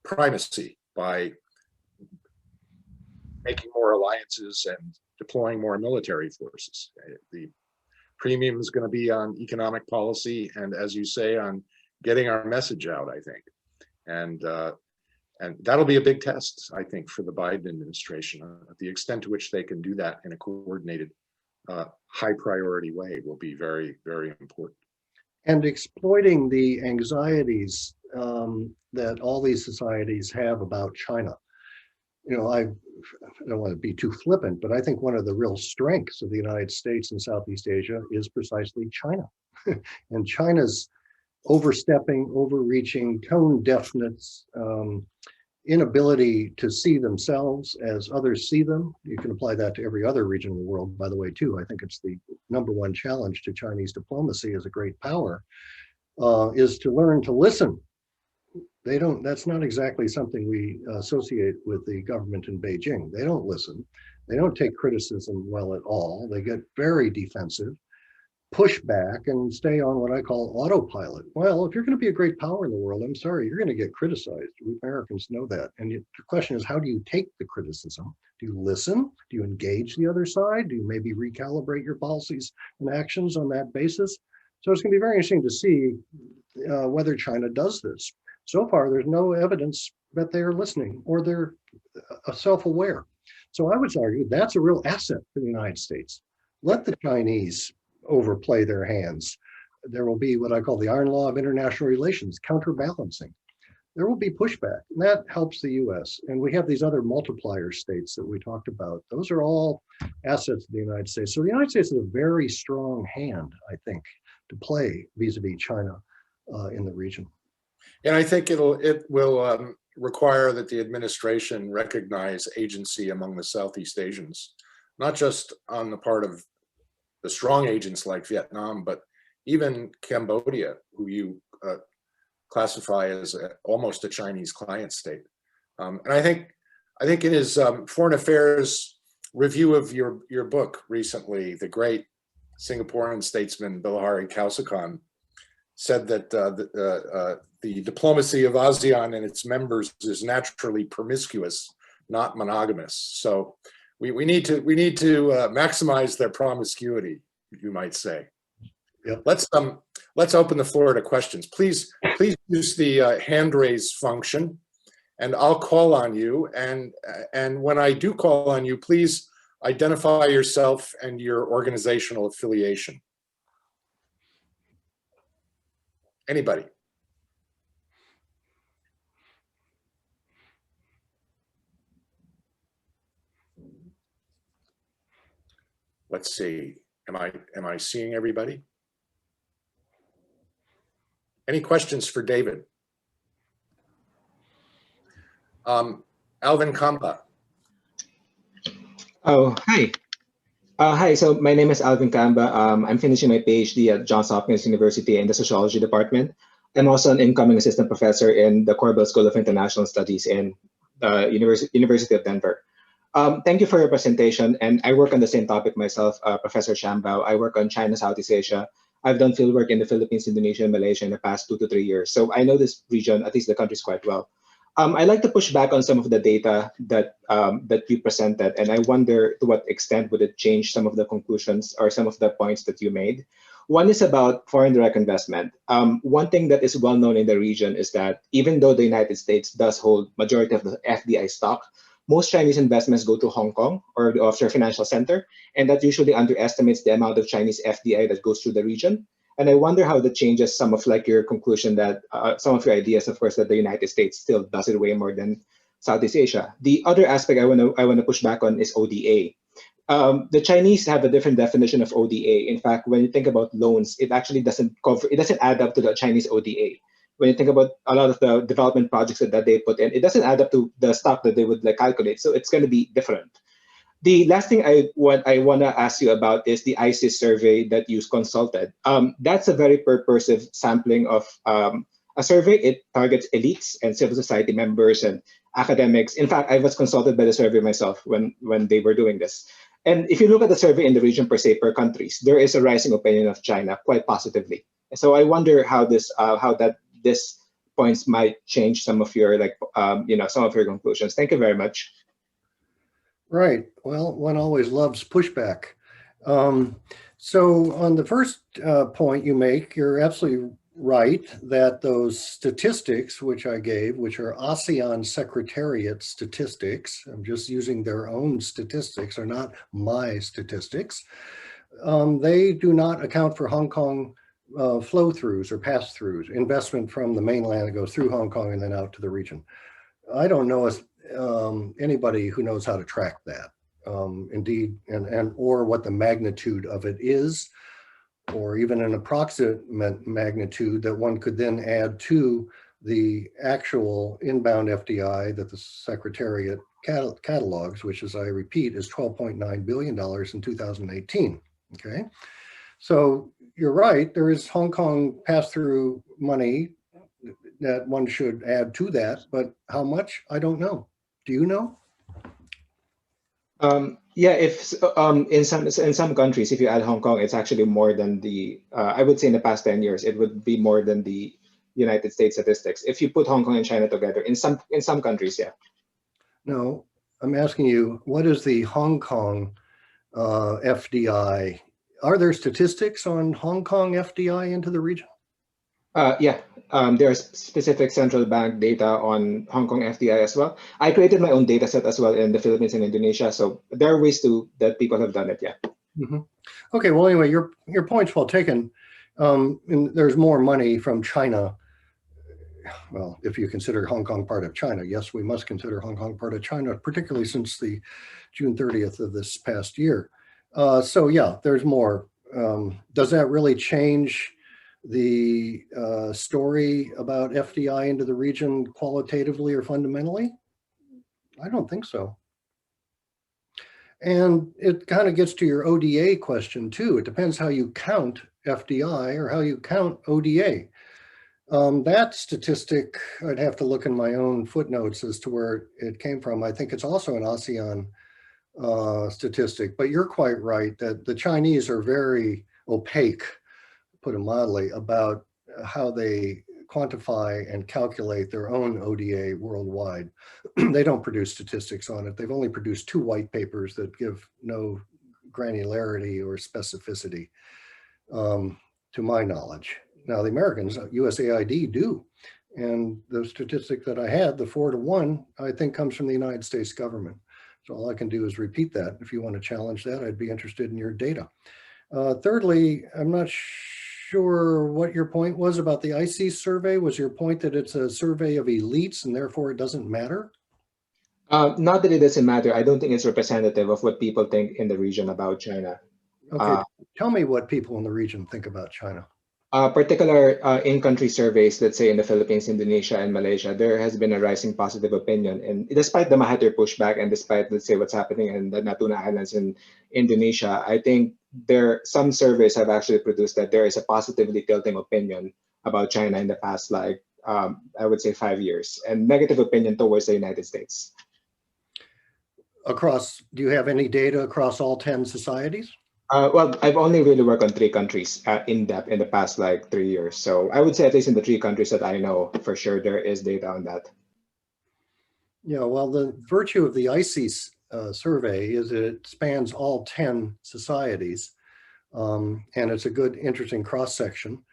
primacy by making more alliances and deploying more military forces. The premium is going to be on economic policy and, as you say, on getting our message out, I think. And that'll be a big test, I think, for the Biden administration. The extent to which they can do that in a coordinated, high priority way will be very, very important. And exploiting the anxieties that all these societies have about China. You know, I don't want to be too flippant, but I think one of the real strengths of the United States and Southeast Asia is precisely China. And China's overstepping, overreaching, tone deafness, inability to see themselves as others see them. You can apply that to every other region of the world, by the way, too. I think it's the #1 challenge to Chinese diplomacy as a great power, is to learn to listen. That's not exactly something we associate with the government in Beijing. They don't listen. They don't take criticism well at all. They get very defensive, push back, and stay on what I call autopilot. Well, if you're going to be a great power in the world, I'm sorry, you're going to get criticized. We Americans know that. And the question is, how do you take the criticism? Do you listen? Do you engage the other side? Do you maybe recalibrate your policies and actions on that basis? So it's going to be very interesting to see whether China does this. So far, there's no evidence that they're listening or they're self-aware. So I would argue that's a real asset for the United States. Let the Chinese overplay their hands. There will be what I call the iron law of international relations, counterbalancing. There will be pushback, and that helps the US. And we have these other multiplier states that we talked about. Those are all assets of the United States. So the United States has a very strong hand, I think, to play vis-a-vis China in the region. And I think it will require that the administration recognize agency among the Southeast Asians, not just on the part of the strong agents like Vietnam, but even Cambodia, who you classify as almost a Chinese client state. And I think in his foreign affairs review of your book recently, the great Singaporean statesman Bilahari Kausikan said that the diplomacy of ASEAN and its members is naturally promiscuous, not monogamous. So we need to maximize their promiscuity, you might say. Yep. Let's open the floor to questions. Please use the hand raise function, and I'll call on you. And when I do call on you, please identify yourself and your organizational affiliation. Anybody? Let's see. Am I seeing everybody? Any questions for David? Alvin Kamba. Oh, hi. Hi, so my name is Alvin Kamba. I'm finishing my PhD at Johns Hopkins University in the Sociology Department. I'm also an incoming assistant professor in the Corbell School of International Studies in the University of Denver. Thank you for your presentation, and I work on the same topic myself, Professor Shambaugh. I work on China, Southeast Asia. I've done fieldwork in the Philippines, Indonesia, and Malaysia in the past 2 to 3 years. So I know this region, at least the countries, quite well. I'd like to push back on some of the data that you presented, and I wonder to what extent would it change some of the conclusions or some of the points that you made. One is about foreign direct investment. One thing that is well known in the region is that even though the United States does hold majority of the FDI stock, most Chinese investments go to Hong Kong or the offshore financial center, and that usually underestimates the amount of Chinese FDI that goes through the region. And I wonder how that changes some of like your conclusion that some of your ideas, of course, that the United States still does it way more than Southeast Asia. The other aspect I want to push back on is ODA. The Chinese have a different definition of ODA. In fact, when you think about loans, it actually doesn't add up to the Chinese ODA. When you think about a lot of the development projects that they put in, it doesn't add up to the stock that they would like calculate. So it's going to be different. The last thing I want to ask you about is the ISIS survey that you consulted. That's a very purposive sampling of a survey. It targets elites and civil society members and academics. In fact, I was consulted by the survey myself when they were doing this. And if you look at the survey in the region per se, per countries, there is a rising opinion of China quite positively. So I wonder how this points might change some of your some of your conclusions. Thank you very much. Right. Well, one always loves pushback. So on the first point you make, you're absolutely right that those statistics which I gave, which are ASEAN Secretariat statistics, I'm just using their own statistics, are not my statistics. They do not account for Hong Kong flow-throughs or pass-throughs, investment from the mainland that goes through Hong Kong and then out to the region. I don't know anybody who knows how to track that, indeed, or what the magnitude of it is, or even an approximate magnitude that one could then add to the actual inbound FDI that the Secretariat catalogs, which, as I repeat, is $12.9 billion in 2018. Okay, so you're right, there is Hong Kong pass-through money that one should add to that, but how much? I don't know. Do you know? Yeah, if in some countries, if you add Hong Kong, it's actually more than the. I would say in the past 10 years, it would be more than the United States statistics. If you put Hong Kong and China together, in some countries, yeah. No, I'm asking you, what is the Hong Kong FDI? Are there statistics on Hong Kong FDI into the region? Yeah, there's specific central bank data on Hong Kong FDI as well. I created my own data set as well in the Philippines and Indonesia. So there are ways that people have done it, yeah. Mm-hmm. Okay, well, anyway, your point's well taken. And there's more money from China. Well, if you consider Hong Kong part of China, yes, we must consider Hong Kong part of China, particularly since the June 30th of this past year. So yeah, there's more. Does that really change the story about FDI into the region qualitatively or fundamentally? I don't think so. And it kind of gets to your ODA question too. It depends how you count FDI or how you count ODA. That statistic, I'd have to look in my own footnotes as to where it came from. I think it's also an ASEAN statistic, but you're quite right that the Chinese are very opaque, put it mildly, about how they quantify and calculate their own ODA worldwide. They don't produce statistics on it. They've only produced 2 white papers that give no granularity or specificity, to my knowledge. Now the Americans, USAID, do. And the statistic that I had, the 4-to-1, I think comes from the United States government. So all I can do is repeat that. If you want to challenge that, I'd be interested in your data. Thirdly, I'm not sure what your point was about the ICES survey. Was your point that it's a survey of elites and therefore it doesn't matter? Not that it doesn't matter. I don't think it's representative of what people think in the region about China. Okay, tell me what people in the region think about China. Particular in-country surveys, let's say in the Philippines, Indonesia, and Malaysia, there has been a rising positive opinion. And despite the Mahathir pushback and despite, let's say, what's happening in the Natuna Islands in Indonesia, I think some surveys have actually produced that there is a positively tilting opinion about China in the past, like, I would say 5 years, and negative opinion towards the United States. Do you have any data across all 10 societies? Well, I've only really worked on 3 countries in depth in the past like 3 years. So I would say at least in the 3 countries that I know for sure, there is data on that. Yeah, well, the virtue of the ICES survey is that it spans all 10 societies. And it's a good, interesting cross-section.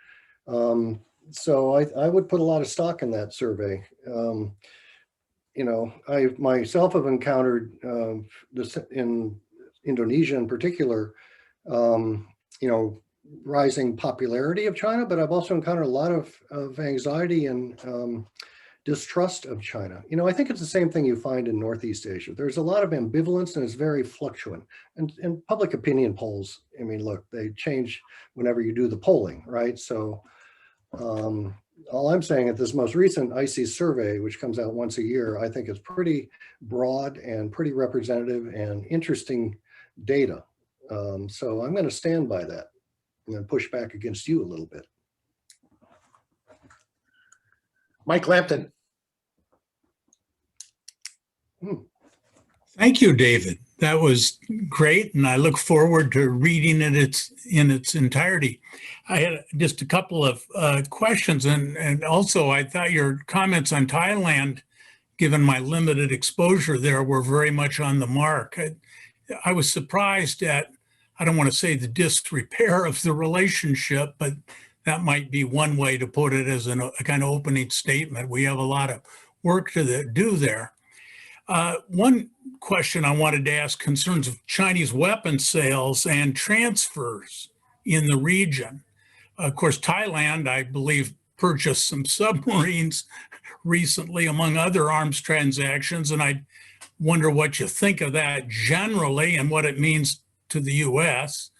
So I would put a lot of stock in that survey. You know, I myself have encountered this in Indonesia in particular, you know, rising popularity of China, but I've also encountered a lot of anxiety and distrust of China. You know, I think it's the same thing you find in Northeast Asia. There's a lot of ambivalence and it's very fluctuant. And public opinion polls, I mean, look, they change whenever you do the polling, right? So all I'm saying at this most recent ICES survey, which comes out once a year, I think is pretty broad and pretty representative and interesting data. So I'm going to stand by that and then push back against you a little bit. Mike Lampton. Thank you, David. That was great, and I look forward to reading it in its entirety. I had just a couple of questions, and also I thought your comments on Thailand, given my limited exposure there, were very much on the mark. I was surprised at, I don't want to say the disrepair of the relationship, but that might be one way to put it as a kind of opening statement. We have a lot of work to do there. One question I wanted to ask concerns of Chinese weapons sales and transfers in the region. Of course, Thailand, I believe, purchased some submarines recently, among other arms transactions, and I wonder what you think of that generally and what it means to the U.S.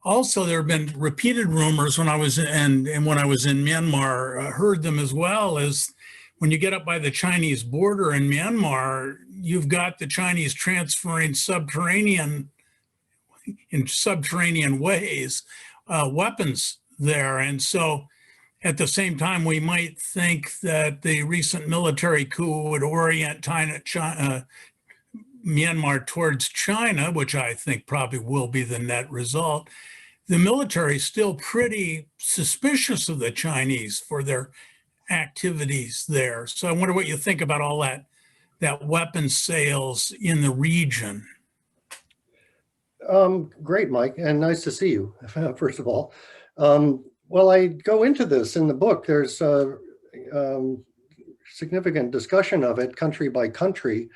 Also, there have been repeated rumors when I was in Myanmar, heard them as well, as when you get up by the Chinese border in Myanmar, you've got the Chinese transferring in subterranean ways, weapons there. And so at the same time, we might think that the recent military coup would orient Myanmar towards China, which I think probably will be the net result. The military is still pretty suspicious of the Chinese for their activities there. So I wonder what you think about all that weapons sales in the region. Great, Mike, and nice to see you, first of all. Well, I go into this in the book. There's significant discussion of it country by country,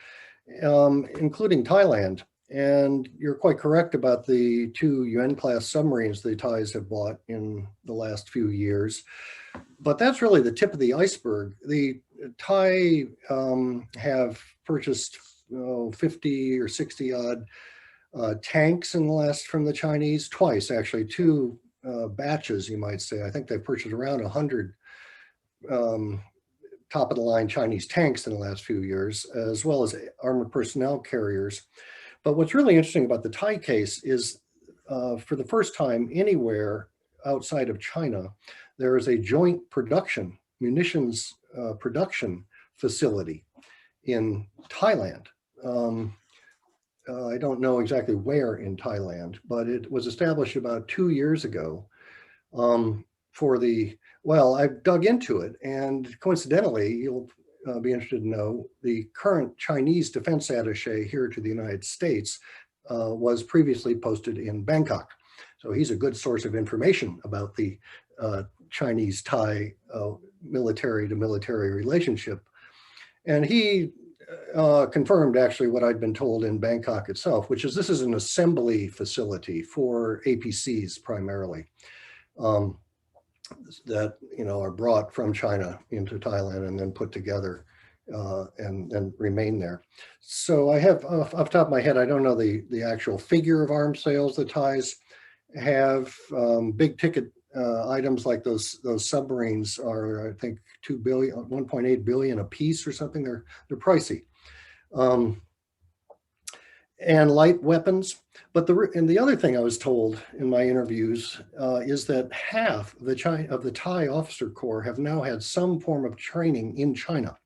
including Thailand. And you're quite correct about the 2 UN-class submarines the Thais have bought in the last few years. But that's really the tip of the iceberg. The Thai have purchased 50 or 60 odd tanks in the last from the Chinese, twice actually, 2 batches, you might say. I think they've purchased around 100 top of the line Chinese tanks in the last few years, as well as armored personnel carriers. But what's really interesting about the Thai case is for the first time anywhere outside of China, there is a joint production, munitions production facility in Thailand. I don't know exactly where in Thailand, but it was established about 2 years ago well, I've dug into it, and coincidentally, you'll be interested to know, the current Chinese defense attaché here to the United States was previously posted in Bangkok. So he's a good source of information about the Chinese-Thai military to military relationship. And he confirmed actually what I'd been told in Bangkok itself, which is this is an assembly facility for APCs primarily. That are brought from China into Thailand and then put together and remain there. So I have off the top of my head, I don't know the actual figure of arms sales the Thais have. Big ticket items like those submarines are, I think, 1.8 billion a piece or something. They're pricey. And light weapons. But the other thing I was told in my interviews is that half of the Thai officer corps have now had some form of training in China.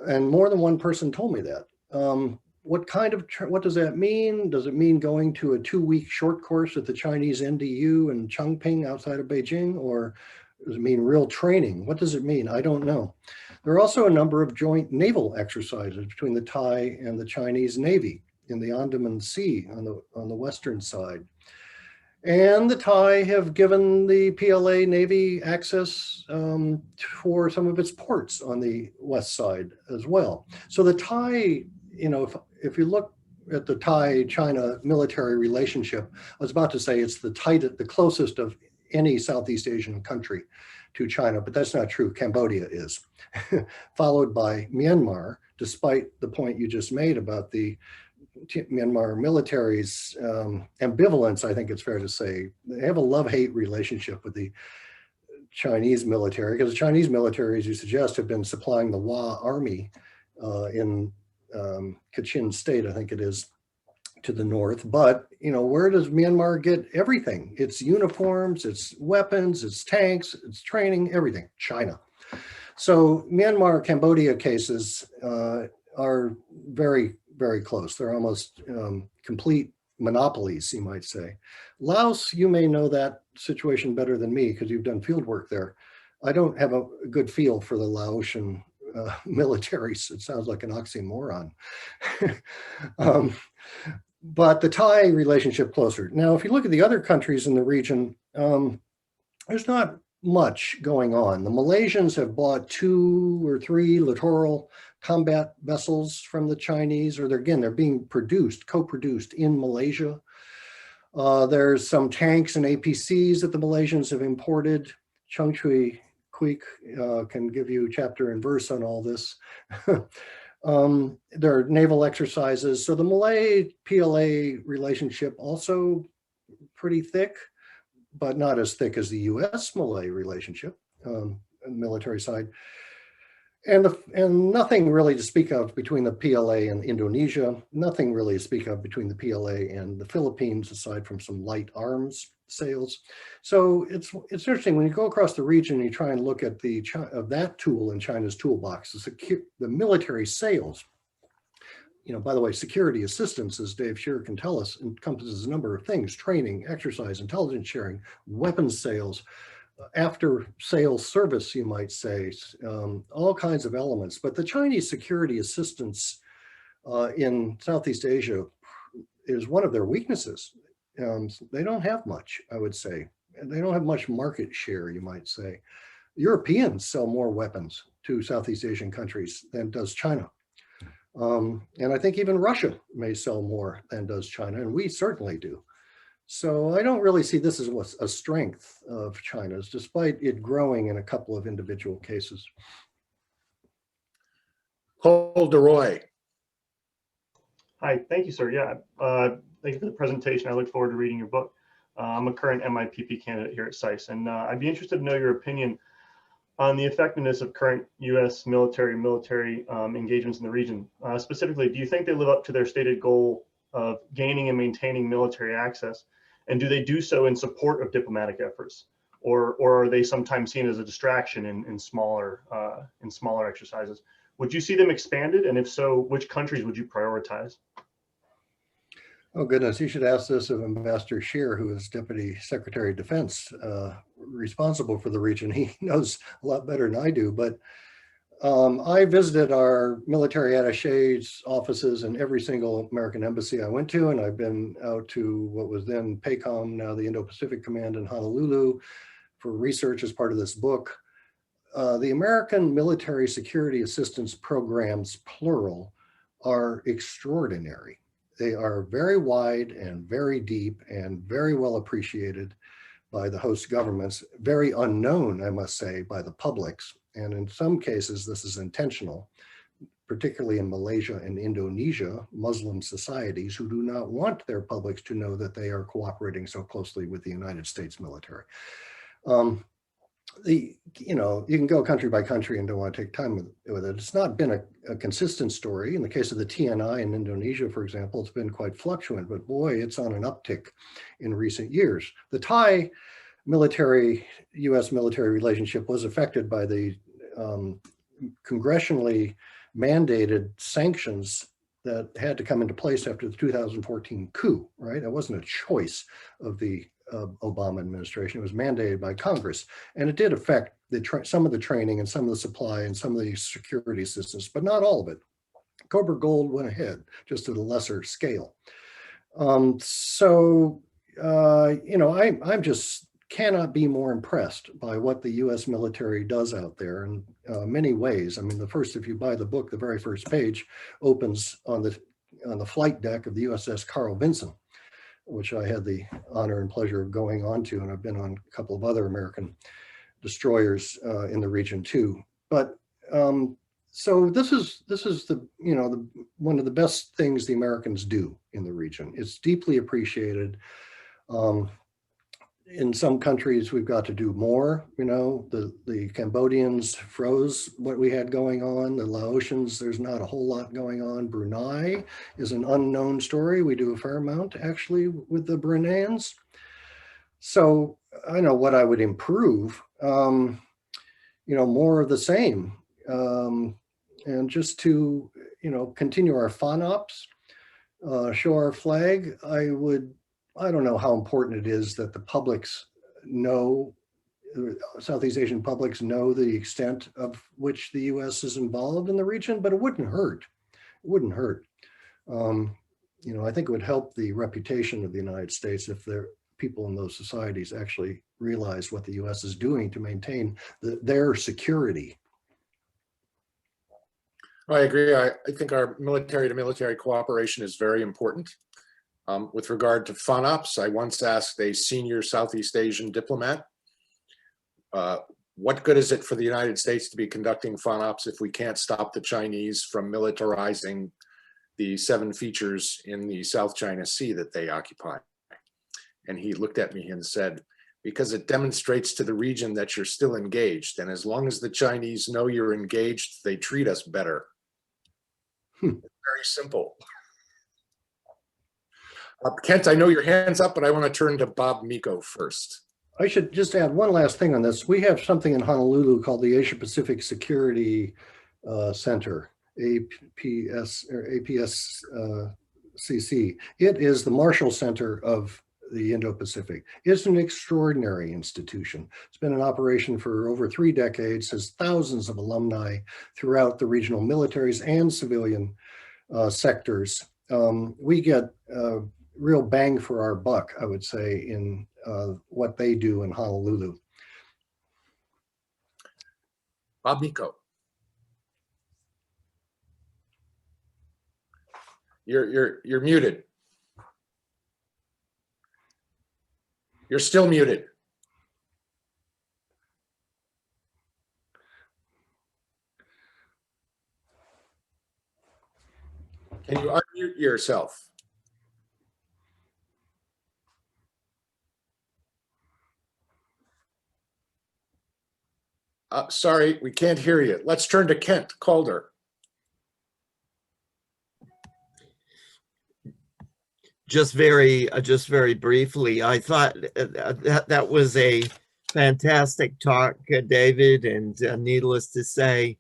And more than one person told me that. What does that mean? Does it mean going to a 2-week short course at the Chinese NDU in Chongping outside of Beijing? Or does it mean real training? What does it mean? I don't know. There are also a number of joint naval exercises between the Thai and the Chinese Navy in the Andaman Sea on the western side. And the Thai have given the PLA Navy access for some of its ports on the west side as well. So the Thai, if you look at the Thai-China military relationship, I was about to say it's the closest of any Southeast Asian country to China, but that's not true. Cambodia is, followed by Myanmar, despite the point you just made about the Myanmar military's ambivalence. I think it's fair to say they have a love-hate relationship with the Chinese military, because the Chinese military, as you suggest, have been supplying the Hua army in Kachin State, I think it is, to the north. But where does Myanmar get everything? It's uniforms, it's weapons, it's tanks, it's training, everything. China. So Myanmar, Cambodia cases are very, very close. They're almost complete monopolies, you might say. Laos, you may know that situation better than me because you've done field work there. I don't have a good feel for the Laotian militaries. It sounds like an oxymoron. But the Thai relationship closer. Now, if you look at the other countries in the region, there's not much going on. The Malaysians have bought 2 or 3 littoral combat vessels from the Chinese, or they're being co-produced in Malaysia. There's some tanks and APCs that the Malaysians have imported. Chung Chui Queek can give you chapter and verse on all this. There are naval exercises. So the Malay-PLA relationship also pretty thick, but not as thick as the US-Malay relationship on the military side. And nothing really to speak of between the PLA and Indonesia, nothing really to speak of between the PLA and the Philippines, aside from some light arms sales. So it's interesting when you go across the region and you try and look at that tool in China's toolbox, the military sales. By the way, security assistance, as Dave Shear can tell us, encompasses a number of things: training, exercise, intelligence sharing, weapons sales, after sales service, you might say, all kinds of elements. But the Chinese security assistance in Southeast Asia is one of their weaknesses. They don't have much, I would say. They don't have much market share, you might say. Europeans sell more weapons to Southeast Asian countries than does China. And I think even Russia may sell more than does China, and we certainly do. So I don't really see this as a strength of China's, despite it growing in a couple of individual cases. Calder. Hi, thank you, sir. Yeah, thank you for the presentation. I look forward to reading your book. I'm a current MIPP candidate here at SAIS, and I'd be interested to know your opinion on the effectiveness of current U.S. military engagements in the region. Specifically, do you think they live up to their stated goal of gaining and maintaining military access? And do they do so in support of diplomatic efforts? Or are they sometimes seen as a distraction in smaller exercises? Would you see them expanded? And if so, which countries would you prioritize? Oh goodness, you should ask this of Ambassador Shear, who is Deputy Secretary of Defense, responsible for the region. He knows a lot better than I do, but I visited our military attachés offices in every single American embassy I went to, and I've been out to what was then PACOM, now the Indo-Pacific Command in Honolulu, for research as part of this book. The American military security assistance programs, plural, are extraordinary. They are very wide and very deep and very well appreciated by the host governments, very unknown, I must say, by the publics. And in some cases, this is intentional, particularly in Malaysia and Indonesia, Muslim societies who do not want their publics to know that they are cooperating so closely with the United States military. You can go country by country and don't want to take time with it. It's not been a consistent story. In the case of the TNI in Indonesia, for example, it's been quite fluctuant, but boy, it's on an uptick in recent years. The Thai U.S. military relationship was affected by the congressionally mandated sanctions that had to come into place after the 2014 coup, right? It wasn't a choice of the Obama administration. It was mandated by Congress, and it did affect some of the training and some of the supply and some of the security systems, but not all of it. Cobra Gold went ahead, just at a lesser scale. I just cannot be more impressed by what the U.S. military does out there in many ways. I mean, if you buy the book, the very first page opens on the flight deck of the USS Carl Vinson, which I had the honor and pleasure of going on to, and I've been on a couple of other American destroyers in the region too. But so this is one of the best things the Americans do in the region. It's deeply appreciated. In some countries, we've got to do more. The Cambodians froze what we had going on. The Laotians, there's not a whole lot going on. Brunei is an unknown story. We do a fair amount, actually, with the Bruneians. So I know what I would improve, more of the same. And just to, continue our FONOPs, show our flag, I don't know how important it is that the publics know, Southeast Asian publics know the extent of which the U.S. is involved in the region, but it wouldn't hurt. It wouldn't hurt. I think it would help the reputation of the United States if people in those societies actually realize what the U.S. is doing to maintain their security. I agree. I think our military-to-military cooperation is very important. With regard to FONOPs, I once asked a senior Southeast Asian diplomat, what good is it for the United States to be conducting FONOPs if we can't stop the Chinese from militarizing the 7 features in the South China Sea that they occupy? And he looked at me and said, because it demonstrates to the region that you're still engaged. And as long as the Chinese know you're engaged, they treat us better. It's very simple. Kent, I know your hand's up, but I want to turn to Bob Miko first. I should just add one last thing on this. We have something in Honolulu called the Asia-Pacific Security Center, APSCC. It is the Marshall Center of the Indo-Pacific. It's an extraordinary institution. It's been in operation for over 3 decades, has thousands of alumni throughout the regional militaries and civilian sectors. We get real bang for our buck, I would say, in what they do in Honolulu. Bob Miko. You're muted. You're still muted. Can you unmute yourself? Sorry, we can't hear you. Let's turn to Kent Calder. Just very briefly, I thought that was a fantastic talk, David, and needless to say,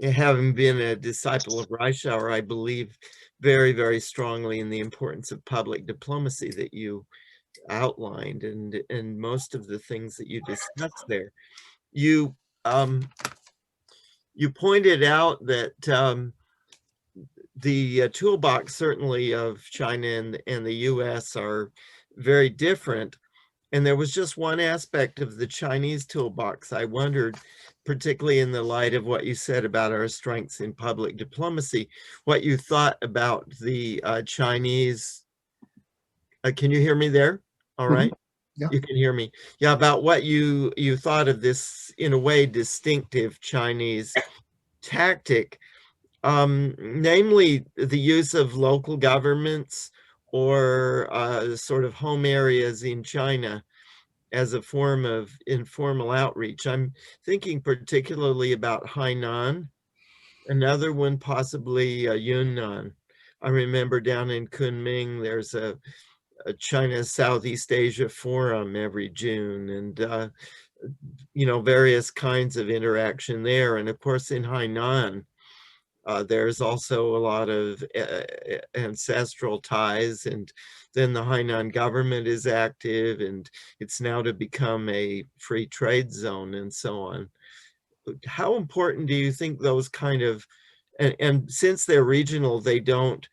having been a disciple of Reischauer, I believe very, very strongly in the importance of public diplomacy that you outlined, and most of the things that you discussed there. You pointed out that the toolbox certainly of China and the US are very different. And there was just one aspect of the Chinese toolbox I wondered, particularly in the light of what you said about our strengths in public diplomacy, what you thought about the Chinese. Can you hear me there? All right. Yeah. You can hear me. Yeah, about what you thought of this, in a way, distinctive Chinese tactic, namely the use of local governments or sort of home areas in China as a form of informal outreach. I'm thinking particularly about Hainan, another one possibly Yunnan. I remember down in Kunming, there's a China Southeast Asia Forum every June, and various kinds of interaction there. And of course in Hainan, there's also a lot of ancestral ties, and then the Hainan government is active, and it's now to become a free trade zone and so on. How important do you think those kind of, and since they're regional, they don't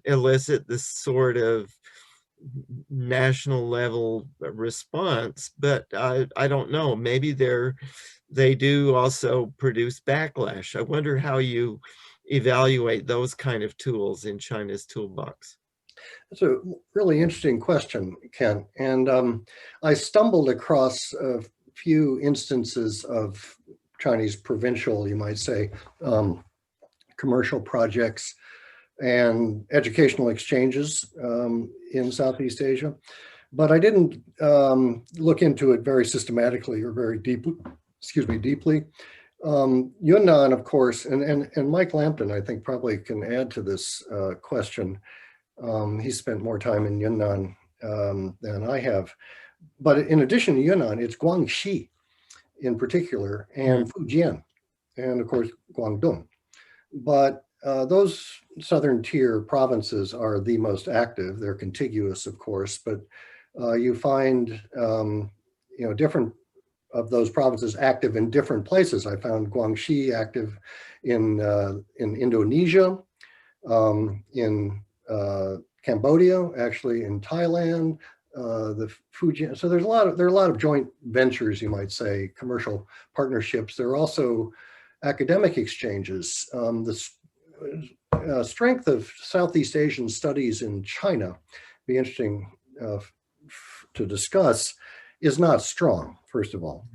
elicit this sort of national level response, but I don't know, maybe they do also produce backlash. I wonder how you evaluate those kind of tools in China's toolbox. That's a really interesting question, Ken. And I stumbled across a few instances of Chinese provincial, you might say, commercial projects and educational exchanges in Southeast Asia. But I didn't look into it very systematically or very deeply. Yunnan, of course, and Mike Lampton, I think, probably can add to this question. He spent more time in Yunnan than I have. But in addition to Yunnan, it's Guangxi in particular, and Fujian, and of course, Guangdong. But those southern tier provinces are the most active. They're contiguous, of course, but you find different of those provinces active in different places. I found Guangxi active in Indonesia, in Cambodia, actually in Thailand, the Fujian. So there are a lot of joint ventures, you might say, commercial partnerships. There are also academic exchanges. The strength of Southeast Asian studies in China, be interesting to discuss, is not strong, first of all.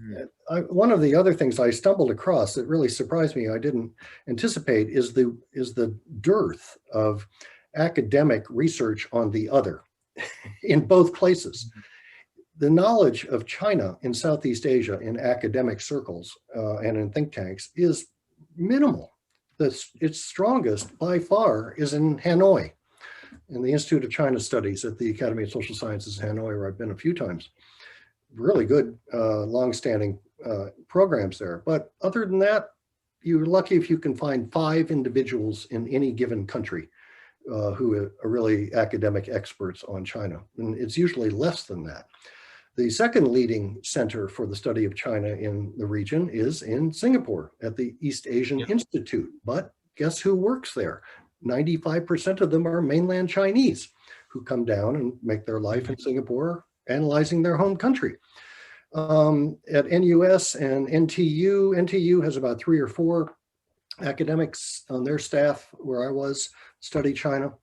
One of the other things I stumbled across that really surprised me, I didn't anticipate, is the dearth of academic research on the other in both places. The knowledge of China in Southeast Asia in academic circles and in think tanks is minimal. Its strongest by far is in Hanoi, in the Institute of China Studies at the Academy of Social Sciences in Hanoi, where I've been a few times. Really good, longstanding programs there. But other than that, you're lucky if you can find 5 individuals in any given country who are really academic experts on China. And it's usually less than that. The second leading center for the study of China in the region is in Singapore at the East Asian Institute. But guess who works there? 95% of them are mainland Chinese who come down and make their life in Singapore, analyzing their home country. At NUS and NTU has about 3 or 4 academics on their staff where I was, study China.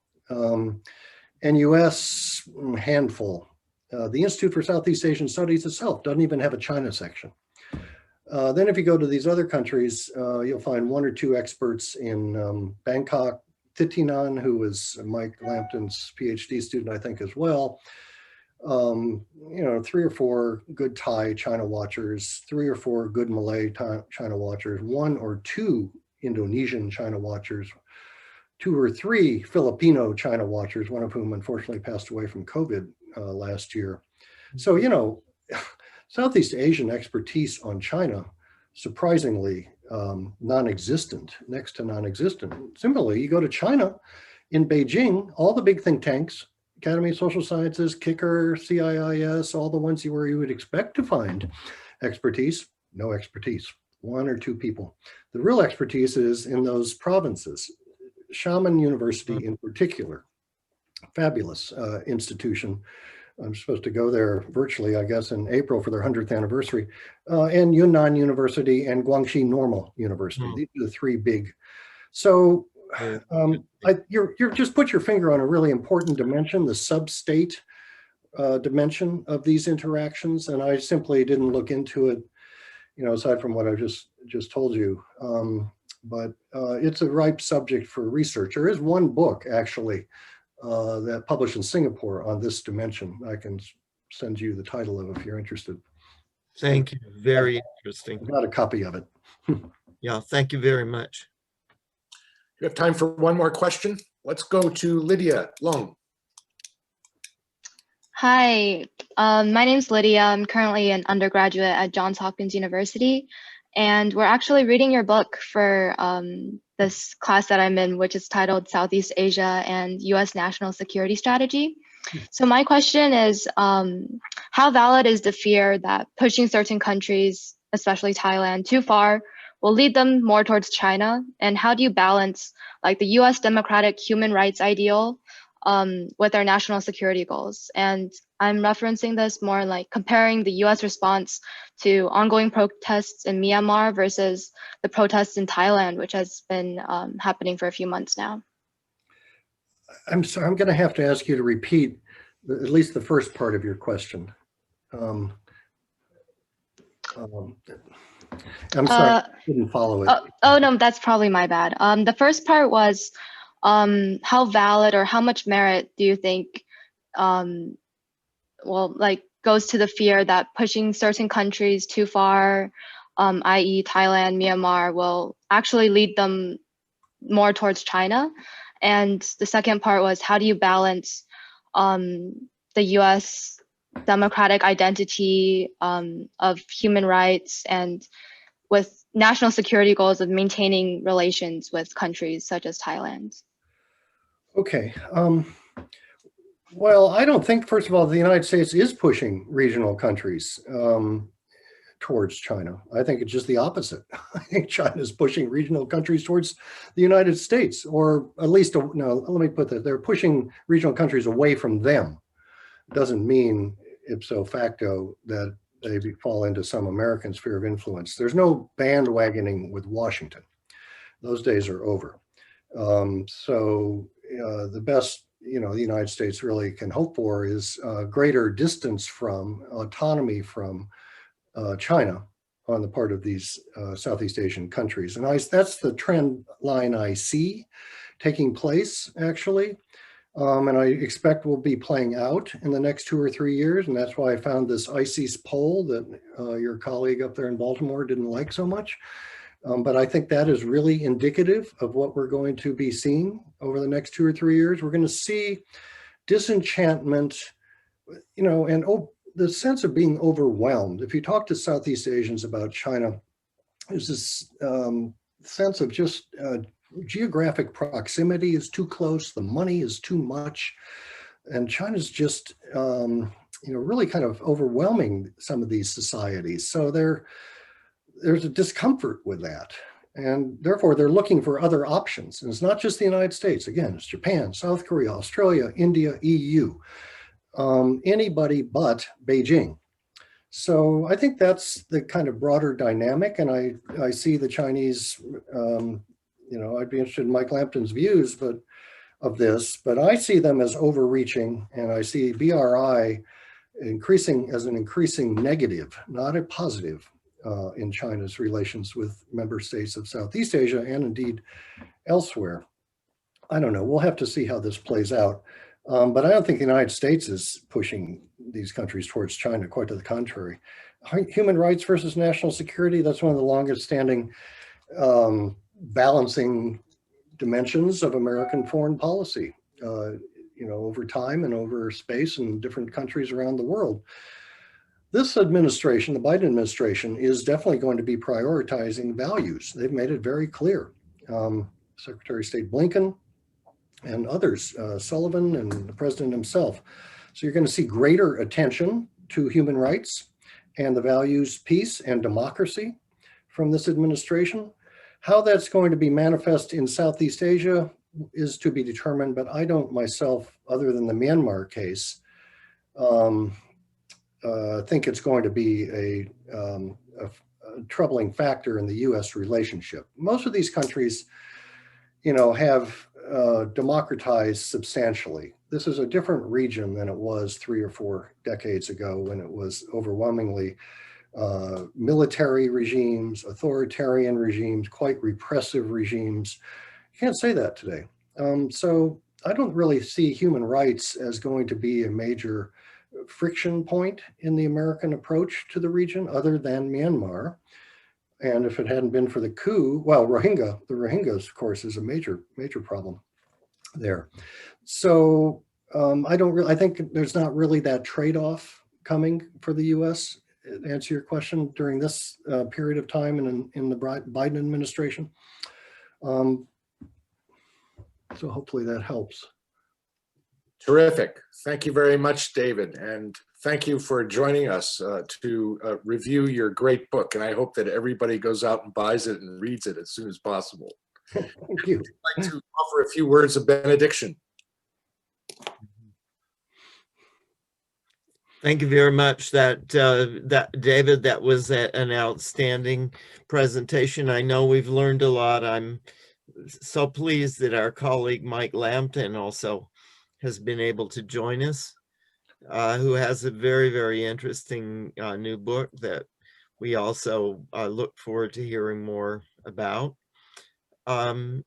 NUS, handful. The Institute for Southeast Asian Studies itself doesn't even have a China section. Then if you go to these other countries, you'll find 1 or 2 experts in Bangkok. Thitinan, who was Mike Lampton's PhD student, I think, as well. you know, 3 or 4 good Thai China watchers, 3 or 4 good Malay China watchers, 1 or 2 Indonesian China watchers, 2 or 3 Filipino China watchers, one of whom unfortunately passed away from COVID last year. So, you know, Southeast Asian expertise on China, surprisingly non-existent, next to non-existent. Similarly, you go to China, in Beijing, all the big think tanks, Academy of Social Sciences, Kicker, CIIS, all the ones where you would expect to find expertise, no expertise, 1 or 2 people. The real expertise is in those provinces. Xiamen University in particular, fabulous institution. I'm supposed to go there virtually, I guess, in April for their 100th anniversary, and Yunnan University and Guangxi Normal University. These are the 3 big. So you're just put your finger on a really important dimension, the sub-state dimension of these interactions, and I simply didn't look into it, you know, aside from what I just told you. But it's a ripe subject for research. There is one book actually that published in Singapore on this dimension. I can send you the title of it if you're interested. Thank you. Very interesting. I've got a copy of it. Yeah, thank you very much. You have time for one more question? Let's go to Lydia Long. Hi, my name's Lydia. I'm currently an undergraduate at Johns Hopkins University, and we're actually reading your book for this class that I'm in, which is titled Southeast Asia and U.S. National Security Strategy. So my question is, how valid is the fear that pushing certain countries, especially Thailand, too far will lead them more towards China? And how do you balance like the US democratic human rights ideal with our national security goals? And I'm referencing this more like comparing the US response to ongoing protests in Myanmar versus the protests in Thailand, which has been happening for a few months now. I'm sorry, I'm going to have to ask you to repeat at least the first part of your question. I'm sorry, I didn't follow it. Oh, no, that's probably my bad. The first part was how valid or how much merit do you think, goes to the fear that pushing certain countries too far, i.e. Thailand, Myanmar, will actually lead them more towards China? And the second part was, how do you balance the US democratic identity of human rights and with national security goals of maintaining relations with countries such as Thailand? Okay. Well, I don't think, first of all, the United States is pushing regional countries towards China. I think it's just the opposite. I think China is pushing regional countries towards the United States, or at least, no, let me put that, they're pushing regional countries away from them. It doesn't mean ipso facto that they fall into some American sphere of influence. There's no bandwagoning with Washington. Those days are over. The best, you know, the United States really can hope for is greater distance from, autonomy from China on the part of these Southeast Asian countries. And that's the trend line I see taking place, actually. And I expect will be playing out in the next 2 or 3 years. And that's why I found this ICES poll that your colleague up there in Baltimore didn't like so much. But I think that is really indicative of what we're going to be seeing over the next 2 or 3 years. We're going to see disenchantment, you know, and the sense of being overwhelmed. If you talk to Southeast Asians about China, there's this sense of just geographic proximity is too close, the money is too much, and China's just, you know, really kind of overwhelming some of these societies. So there's a discomfort with that. And therefore, they're looking for other options. And it's not just the United States. Again, it's Japan, South Korea, Australia, India, EU, anybody but Beijing. So I think that's the kind of broader dynamic. And I see the Chinese, you know, I'd be interested in Mike Lampton's views of this, but I see them as overreaching, and I see BRI increasing as an increasing negative, not a positive, in China's relations with member states of Southeast Asia and indeed elsewhere. I don't know, we'll have to see how this plays out. But I don't think the United States is pushing these countries towards China, quite to the contrary. Human rights versus national security, that's one of the longest standing balancing dimensions of American foreign policy, over time and over space in different countries around the world. This administration, the Biden administration, is definitely going to be prioritizing values. They've made it very clear. Secretary of State Blinken and others, Sullivan and the president himself. So you're going to see greater attention to human rights and the values, peace and democracy from this administration. How that's going to be manifest in Southeast Asia is to be determined, but I don't myself, other than the Myanmar case, think it's going to be a troubling factor in the U.S. relationship. Most of these countries, have democratized substantially. This is a different region than it was 3 or 4 decades ago, when it was overwhelmingly military regimes, authoritarian regimes, quite repressive regimes. You can't say that today. So I don't really see human rights as going to be a major friction point in the American approach to the region, other than Myanmar. And if it hadn't been for the coup, well, the Rohingyas, of course, is a major problem there. So I think there's not really that trade-off coming for the U.S. To answer your question, during this period of time in the Biden administration. So hopefully that helps. Terrific. Thank you very much, David. And thank you for joining us to review your great book. And I hope that everybody goes out and buys it and reads it as soon as possible. Thank you. I'd like to offer a few words of benediction. Thank you very much, that David. That was an outstanding presentation. I know we've learned a lot. I'm so pleased that our colleague Mike Lampton also has been able to join us, who has a very, very interesting new book that we also look forward to hearing more about. And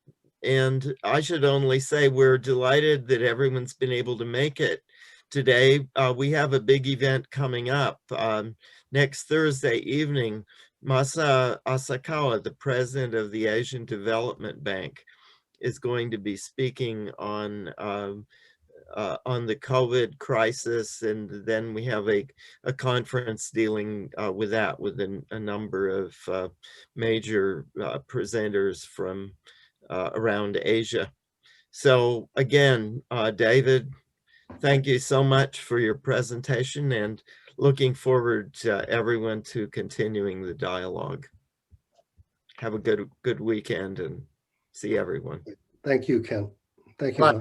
I should only say we're delighted that everyone's been able to make it today. We have a big event coming up next Thursday evening. Masa Asakawa, the president of the Asian Development Bank, is going to be speaking on the COVID crisis, and then we have a conference dealing with that, with a number of major presenters from around Asia. So again, David, thank you so much for your presentation, and looking forward to everyone to continuing the dialogue. Have a good weekend, and see everyone. Thank you, Ken. Thank you. Bye.